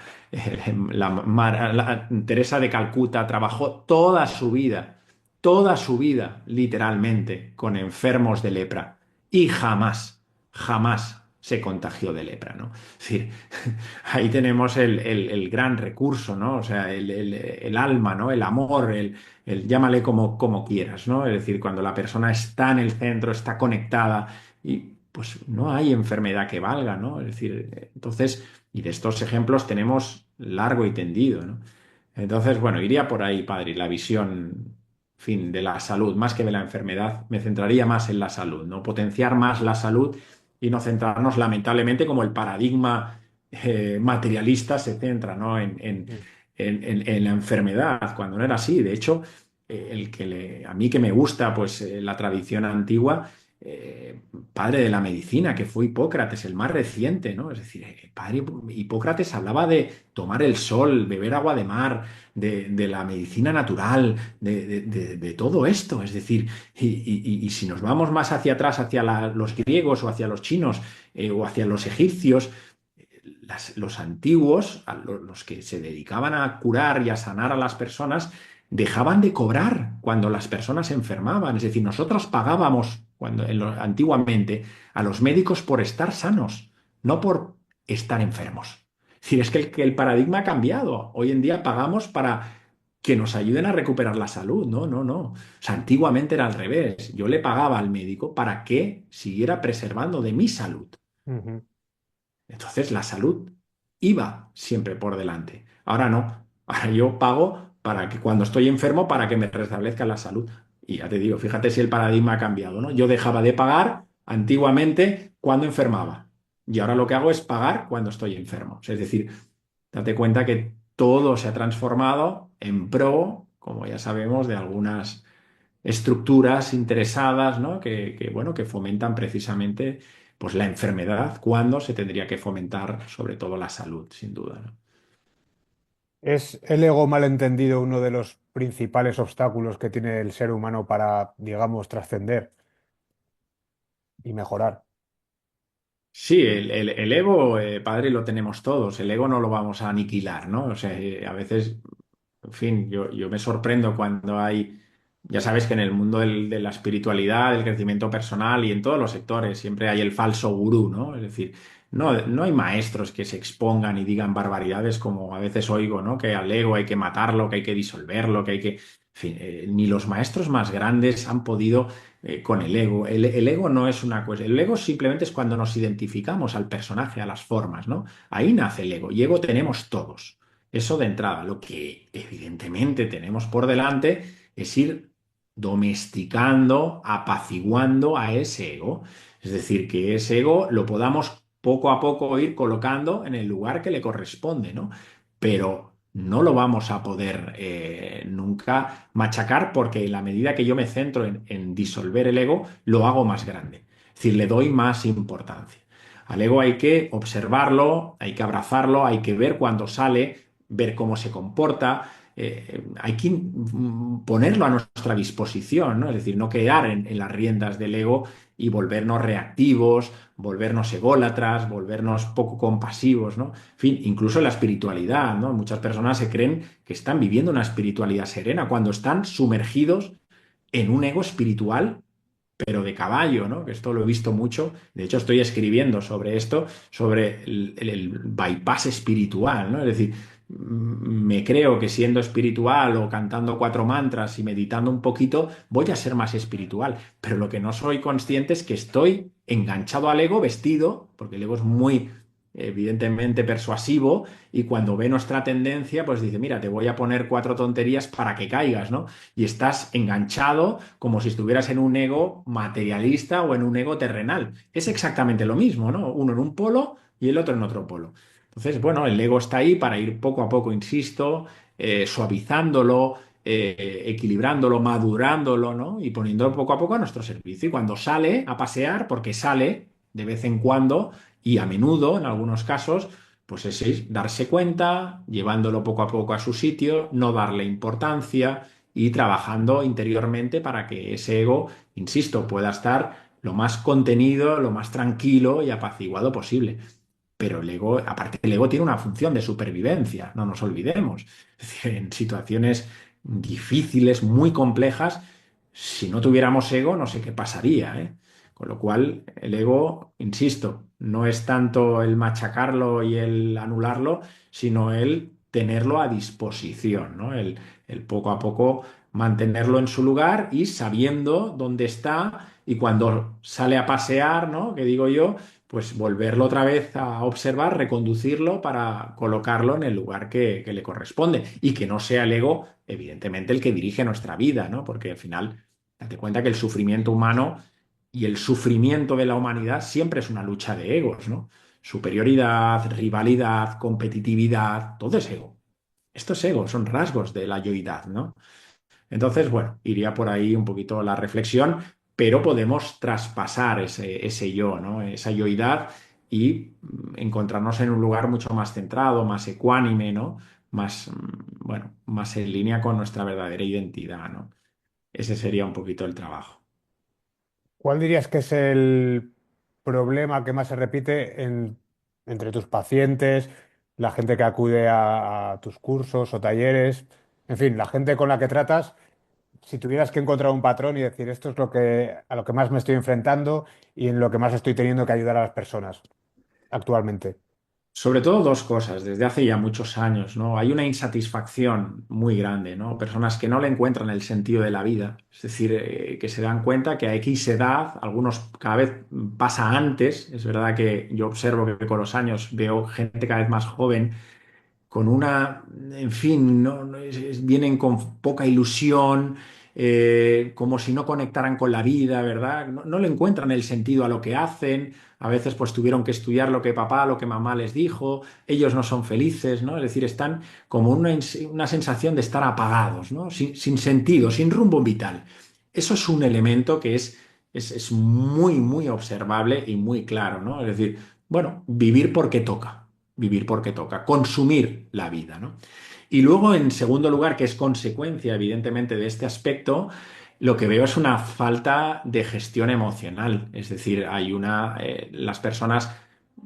Teresa de Calcuta trabajó toda su vida, literalmente, con enfermos de lepra y jamás se contagió de lepra, ¿no? Es decir, ahí tenemos el gran recurso, ¿no? O sea, el alma, ¿no? El amor, llámale como quieras, ¿no? Es decir, cuando la persona está en el centro, está conectada y pues no hay enfermedad que valga, ¿no? Es decir, entonces, y de estos ejemplos tenemos largo y tendido, ¿no? Entonces, bueno, iría por ahí, padre, la visión, en fin, de la salud, más que de la enfermedad, me centraría más en la salud, ¿no? Potenciar más la salud y no centrarnos, lamentablemente, como el paradigma materialista se centra, ¿no? Mm. En la enfermedad, cuando no era así. De hecho, a mí que me gusta, pues, la tradición antigua, eh, padre de la medicina, que fue Hipócrates, el más reciente, ¿no? Es decir, padre Hipócrates hablaba de tomar el sol, beber agua de mar, de la medicina natural, de todo esto. Es decir, y si nos vamos más hacia atrás, hacia los griegos o hacia los chinos o hacia los egipcios, los antiguos, los que se dedicaban a curar y a sanar a las personas, dejaban de cobrar cuando las personas se enfermaban. Es decir, nosotros pagábamos antiguamente a los médicos por estar sanos, no por estar enfermos. Es decir, es que el paradigma ha cambiado. Hoy en día pagamos para que nos ayuden a recuperar la salud. No, no, no. O sea, antiguamente era al revés. Yo le pagaba al médico para que siguiera preservando de mi salud. Ujú. Entonces la salud iba siempre por delante. Ahora no. Ahora yo pago para que cuando estoy enfermo, para que me restablezca la salud. Y ya te digo, fíjate si el paradigma ha cambiado, ¿no? Yo dejaba de pagar antiguamente cuando enfermaba. Y ahora lo que hago es pagar cuando estoy enfermo. Es decir, date cuenta que todo se ha transformado en pro, como ya sabemos, de algunas estructuras interesadas, ¿no? Bueno, que fomentan precisamente pues, la enfermedad cuando se tendría que fomentar sobre todo la salud, sin duda, ¿no? ¿Es el ego malentendido uno de los principales obstáculos que tiene el ser humano para, digamos, trascender y mejorar? Sí, el ego, padre, lo tenemos todos. El ego no lo vamos a aniquilar, ¿no? O sea, a veces, en fin, yo me sorprendo cuando hay, ya sabes que en el mundo de la espiritualidad, del crecimiento personal y en todos los sectores siempre hay el falso gurú, ¿no? Es decir, no hay maestros que se expongan y digan barbaridades como a veces oigo, ¿no? Que al ego hay que matarlo, que hay que disolverlo, que hay que... En fin, ni los maestros más grandes han podido con el ego. El ego no es una cosa. El ego simplemente es cuando nos identificamos al personaje, a las formas, ¿no? Ahí nace el ego. Y ego tenemos todos. Eso de entrada. Lo que evidentemente tenemos por delante es ir domesticando, apaciguando a ese ego. Es decir, que ese ego lo podamos poco a poco ir colocando en el lugar que le corresponde, ¿no? Pero no lo vamos a poder nunca machacar porque en la medida que yo me centro en disolver el ego, lo hago más grande. Es decir, le doy más importancia. Al ego hay que observarlo, hay que abrazarlo, hay que ver cuándo sale, ver cómo se comporta. Hay que ponerlo a nuestra disposición, ¿no? Es decir, no quedar en las riendas del ego y volvernos reactivos, volvernos ególatras, volvernos poco compasivos, ¿no? En fin, incluso la espiritualidad, ¿no? Muchas personas se creen que están viviendo una espiritualidad serena cuando están sumergidos en un ego espiritual pero de caballo, ¿no? Que esto lo he visto mucho. De hecho, estoy escribiendo sobre esto, sobre el bypass espiritual, ¿no? Es decir, me creo que siendo espiritual o cantando cuatro mantras y meditando un poquito, voy a ser más espiritual. Pero lo que no soy consciente es que estoy enganchado al ego, vestido, porque el ego es muy evidentemente persuasivo y cuando ve nuestra tendencia, pues dice, mira, te voy a poner cuatro tonterías para que caigas, ¿no? Y estás enganchado como si estuvieras en un ego materialista o en un ego terrenal. Es exactamente lo mismo, ¿no? Uno en un polo y el otro en otro polo. Entonces, bueno, el ego está ahí para ir poco a poco, insisto, suavizándolo, equilibrándolo, madurándolo, ¿no? Y poniéndolo poco a poco a nuestro servicio. Y cuando sale a pasear, porque sale de vez en cuando y a menudo, en algunos casos, pues es darse cuenta, llevándolo poco a poco a su sitio, no darle importancia y trabajando interiormente para que ese ego, insisto, pueda estar lo más contenido, lo más tranquilo y apaciguado posible. Pero el ego, aparte el ego tiene una función de supervivencia, no nos olvidemos. Es decir, en situaciones difíciles, muy complejas, si no tuviéramos ego, no sé qué pasaría, ¿eh? Con lo cual, el ego, insisto, no es tanto el machacarlo y el anularlo, sino el tenerlo a disposición, ¿no? El poco a poco mantenerlo en su lugar y sabiendo dónde está y cuando sale a pasear, ¿no? Que digo yo, pues volverlo otra vez a observar, reconducirlo para colocarlo en el lugar que le corresponde y que no sea el ego, evidentemente, el que dirige nuestra vida, ¿no? Porque al final, date cuenta que el sufrimiento humano y el sufrimiento de la humanidad siempre es una lucha de egos, ¿no? Superioridad, rivalidad, competitividad, todo es ego. Esto es ego, son rasgos de la yoidad, ¿no? Entonces, bueno, iría por ahí un poquito la reflexión, pero podemos traspasar ese yo, ¿no? Esa yoidad y encontrarnos en un lugar mucho más centrado, más ecuánime, ¿no? Más, bueno, más en línea con nuestra verdadera identidad, ¿no? Ese sería un poquito el trabajo. ¿Cuál dirías que es el problema que más se repite entre tus pacientes, la gente que acude a tus cursos o talleres, en fin, la gente con la que tratas? Si tuvieras que encontrar un patrón y decir esto es a lo que más me estoy enfrentando y en lo que más estoy teniendo que ayudar a las personas actualmente. Sobre todo dos cosas, desde hace ya muchos años, ¿no? Hay una insatisfacción muy grande, ¿no? Personas que no le encuentran el sentido de la vida, es decir, que se dan cuenta que a X edad, algunos cada vez pasa antes, es verdad que yo observo que con los años veo gente cada vez más joven con una, en fin, vienen con poca ilusión, como si no conectaran con la vida, ¿verdad? No le encuentran el sentido a lo que hacen, a veces pues tuvieron que estudiar lo que papá, lo que mamá les dijo, ellos no son felices, ¿no? Es decir, están como una sensación de estar apagados, ¿no? Sin sentido, sin rumbo vital. Eso es un elemento que es muy, muy observable y muy claro, ¿no? Es decir, bueno, vivir porque toca, consumir la vida, ¿no? Y luego, en segundo lugar, que es consecuencia, evidentemente, de este aspecto, lo que veo es una falta de gestión emocional. Es decir, las personas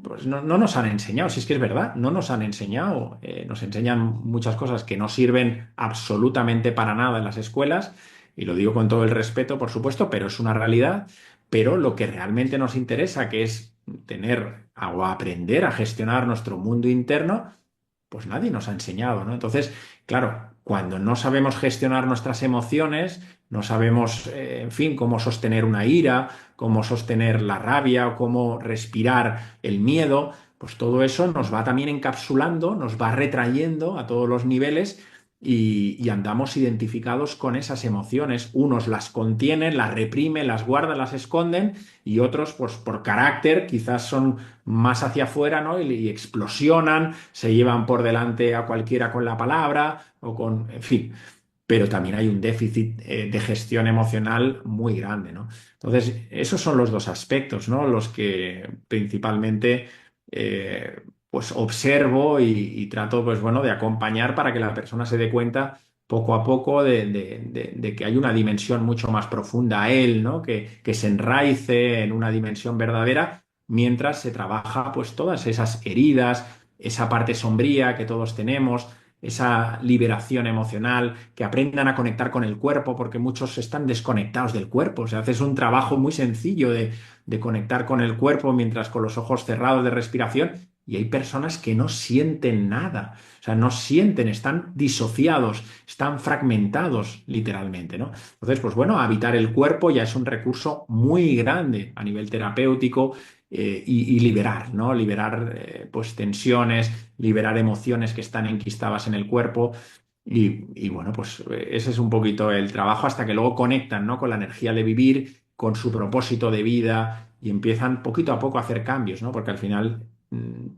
pues no nos han enseñado, si es que es verdad, no nos han enseñado, nos enseñan muchas cosas que no sirven absolutamente para nada en las escuelas, y lo digo con todo el respeto, por supuesto, pero es una realidad. Pero lo que realmente nos interesa, que es tener o aprender a gestionar nuestro mundo interno, pues nadie nos ha enseñado, ¿no? Entonces, claro, cuando no sabemos gestionar nuestras emociones, no sabemos, en fin, cómo sostener una ira, cómo sostener la rabia o cómo respirar el miedo, pues todo eso nos va también encapsulando, nos va retrayendo a todos los niveles y andamos identificados con esas emociones. Unos las contienen, las reprimen, las guardan, las esconden y otros, pues por carácter, quizás son más hacia afuera, ¿no? Y explosionan, se llevan por delante a cualquiera con la palabra o con, en fin. Pero también hay un déficit de gestión emocional muy grande, ¿no? Entonces, esos son los dos aspectos, ¿no? Los que principalmente pues observo y trato, pues bueno, de acompañar para que la persona se dé cuenta poco a poco de que hay una dimensión mucho más profunda a él, ¿no? Que se enraice en una dimensión verdadera mientras se trabaja pues todas esas heridas, esa parte sombría que todos tenemos, esa liberación emocional, que aprendan a conectar con el cuerpo, porque muchos están desconectados del cuerpo. O sea, haces un trabajo muy sencillo de conectar con el cuerpo mientras con los ojos cerrados de respiración, y hay personas que no sienten nada. O sea, no sienten, están disociados, están fragmentados literalmente, ¿no? Entonces, pues bueno, habitar el cuerpo ya es un recurso muy grande a nivel terapéutico, y liberar, ¿no? Liberar pues tensiones, liberar emociones que están enquistadas en el cuerpo. Y bueno, pues ese es un poquito el trabajo hasta que luego conectan, ¿no? Con la energía de vivir, con su propósito de vida y empiezan poquito a poco a hacer cambios, ¿no? Porque al final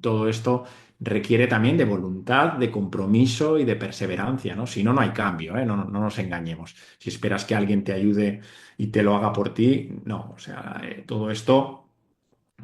todo esto requiere también de voluntad, de compromiso y de perseverancia, ¿no? Si no, no hay cambio, ¿eh? No, no nos engañemos. Si esperas que alguien te ayude y te lo haga por ti, no. O sea, todo esto,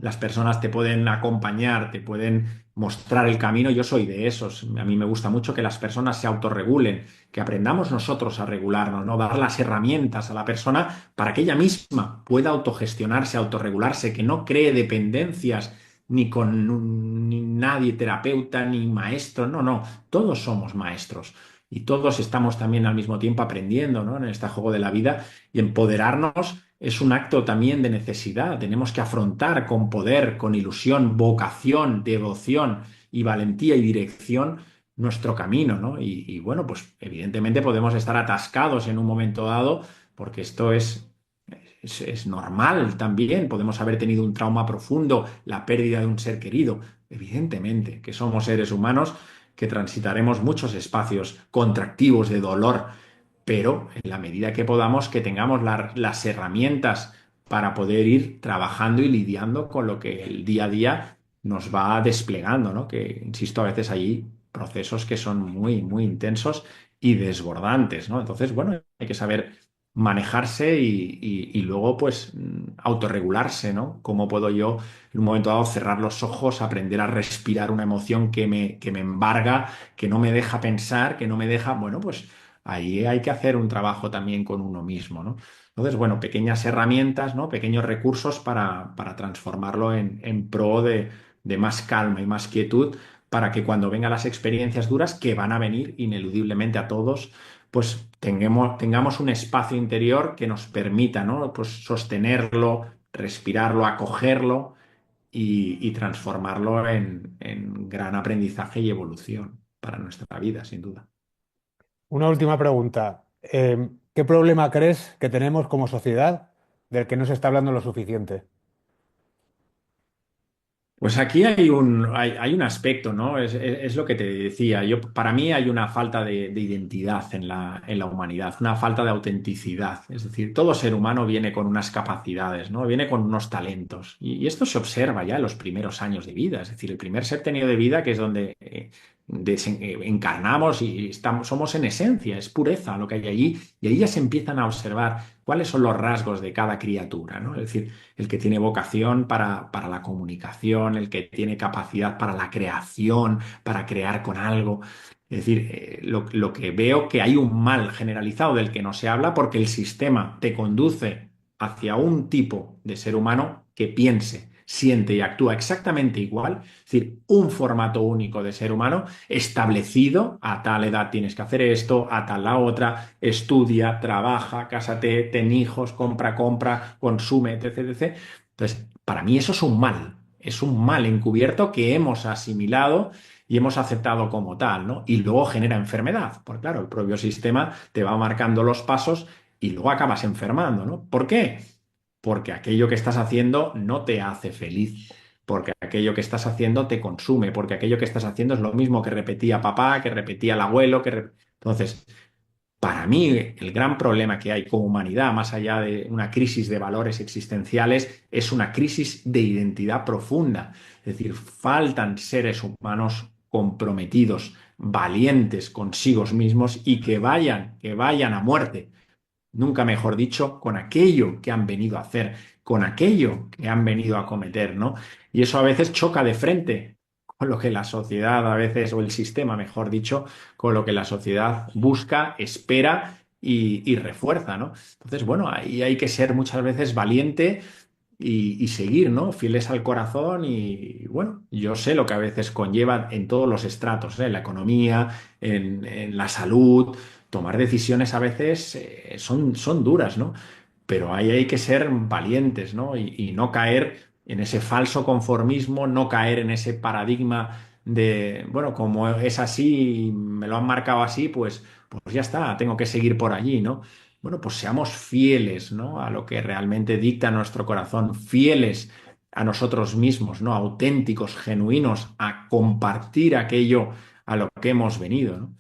las personas te pueden acompañar, te pueden mostrar el camino. Yo soy de esos. A mí me gusta mucho que las personas se autorregulen, que aprendamos nosotros a regularnos, ¿no? Dar las herramientas a la persona para que ella misma pueda autogestionarse, autorregularse, que no cree dependencias ni con ni nadie terapeuta ni maestro. No, no. Todos somos maestros y todos estamos también al mismo tiempo aprendiendo, ¿no? En este juego de la vida, y empoderarnos es un acto también de necesidad. Tenemos que afrontar con poder, con ilusión, vocación, devoción y valentía y dirección nuestro camino, ¿no? Y bueno, pues evidentemente podemos estar atascados en un momento dado, porque esto es normal también. Podemos haber tenido un trauma profundo, la pérdida de un ser querido. Evidentemente que somos seres humanos que transitaremos muchos espacios contractivos de dolor, pero en la medida que podamos, que tengamos las herramientas para poder ir trabajando y lidiando con lo que el día a día nos va desplegando, ¿no? Que, insisto, a veces hay procesos que son muy, muy intensos y desbordantes, ¿no? Entonces, bueno, hay que saber manejarse y luego, pues, autorregularse, ¿no? ¿Cómo puedo yo, en un momento dado, cerrar los ojos, aprender a respirar una emoción que me embarga, que no me deja pensar, que no me deja, bueno, pues ahí hay que hacer un trabajo también con uno mismo, ¿no? Entonces, bueno, pequeñas herramientas, ¿no? Pequeños recursos para transformarlo en pro de más calma y más quietud, para que cuando vengan las experiencias duras, que van a venir ineludiblemente a todos, pues tengamos un espacio interior que nos permita, ¿no? Pues sostenerlo, respirarlo, acogerlo y transformarlo en gran aprendizaje y evolución para nuestra vida, sin duda. Una última pregunta. ¿Qué problema crees que tenemos como sociedad del que no se está hablando lo suficiente? Pues aquí hay un aspecto, ¿no? Es lo que te decía. Para mí hay una falta de identidad en la humanidad, una falta de autenticidad. Es decir, todo ser humano viene con unas capacidades, ¿no? Viene con unos talentos. Y esto se observa ya en los primeros años de vida. Es decir, el primer septenio de vida, que es donde encarnamos y somos en esencia, es pureza lo que hay allí. Y ahí ya se empiezan a observar cuáles son los rasgos de cada criatura, ¿no? Es decir, el que tiene vocación para la comunicación, el que tiene capacidad para la creación, para crear con algo. Es decir, lo que veo que hay un mal generalizado del que no se habla, porque el sistema te conduce hacia un tipo de ser humano que piense, siente y actúa exactamente igual, es decir, un formato único de ser humano establecido: a tal edad tienes que hacer esto, a tal la otra, estudia, trabaja, cásate, ten hijos, compra, consume, etc, etc. Entonces, para mí eso es un mal encubierto que hemos asimilado y hemos aceptado como tal, ¿no? Y luego genera enfermedad, porque claro, el propio sistema te va marcando los pasos y luego acabas enfermando, ¿no? ¿Por qué? Porque aquello que estás haciendo no te hace feliz, porque aquello que estás haciendo te consume, porque aquello que estás haciendo es lo mismo que repetía papá, que repetía el abuelo, Entonces, para mí, el gran problema que hay como humanidad, más allá de una crisis de valores existenciales, es una crisis de identidad profunda. Es decir, faltan seres humanos comprometidos, valientes consigo mismos y que vayan a muerte, nunca mejor dicho, con aquello que han venido a hacer, con aquello que han venido a cometer, ¿no? Y eso a veces choca de frente con lo que la sociedad a veces, o el sistema, mejor dicho, con lo que la sociedad busca, espera y refuerza, ¿no? Entonces, bueno, ahí hay que ser muchas veces valiente y seguir, ¿no? Fieles al corazón y bueno, yo sé lo que a veces conlleva en todos los estratos, ¿eh? En la economía, en la salud, tomar decisiones a veces son duras, ¿no? Pero ahí hay que ser valientes, ¿no? Y no caer en ese falso conformismo, no caer en ese paradigma de, bueno, como es así, me lo han marcado así, pues ya está, tengo que seguir por allí, ¿no? Bueno, pues seamos fieles, ¿no? A lo que realmente dicta nuestro corazón, fieles a nosotros mismos, ¿no? Auténticos, genuinos, a compartir aquello a lo que hemos venido, ¿no?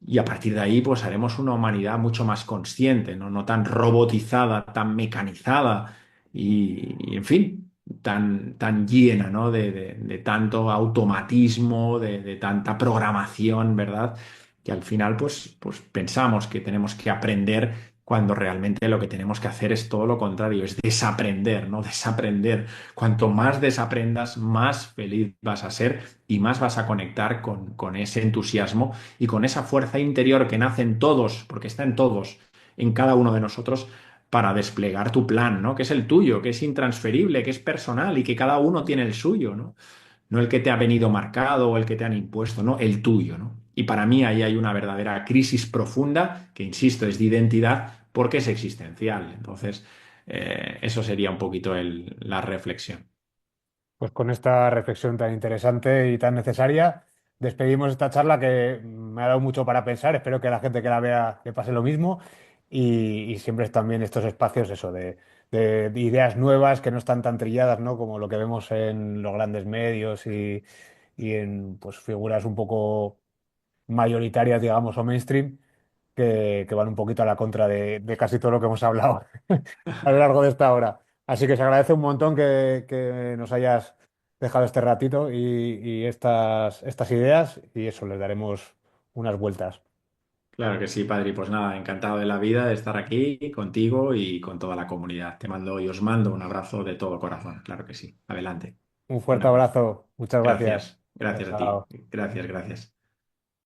Y a partir de ahí, pues haremos una humanidad mucho más consciente, ¿no? No tan robotizada, tan mecanizada y, en fin, tan llena, ¿no? De tanto automatismo, de tanta programación, ¿verdad? Que al final, pues pensamos que tenemos que aprender cuando realmente lo que tenemos que hacer es todo lo contrario, es desaprender, ¿no? Desaprender. Cuanto más desaprendas, más feliz vas a ser y más vas a conectar con ese entusiasmo y con esa fuerza interior que nace en todos, porque está en todos, en cada uno de nosotros, para desplegar tu plan, ¿no? Que es el tuyo, que es intransferible, que es personal y que cada uno tiene el suyo, ¿no? No el que te ha venido marcado o el que te han impuesto, ¿no? El tuyo, ¿no? Y para mí ahí hay una verdadera crisis profunda, que insisto, es de identidad porque es existencial. Entonces, eso sería un poquito la reflexión. Pues con esta reflexión tan interesante y tan necesaria, despedimos esta charla que me ha dado mucho para pensar. Espero que a la gente que la vea le pase lo mismo. Y siempre es también estos espacios, eso, de ideas nuevas que no están tan trilladas, ¿no? Como lo que vemos en los grandes medios y en pues, figuras un poco mayoritarias, digamos, o mainstream, que van un poquito a la contra de casi todo lo que hemos hablado a lo largo de esta hora. Así que se agradece un montón que nos hayas dejado este ratito y estas ideas y eso, les daremos unas vueltas. Claro que sí, Padri. Pues nada, encantado de la vida de estar aquí contigo y con toda la comunidad. Te mando y os mando un abrazo de todo corazón. Claro que sí. Adelante. Un Un fuerte abrazo. abrazo. Muchas gracias. Gracias. Chao, Gracias a ti. chao. Gracias, gracias.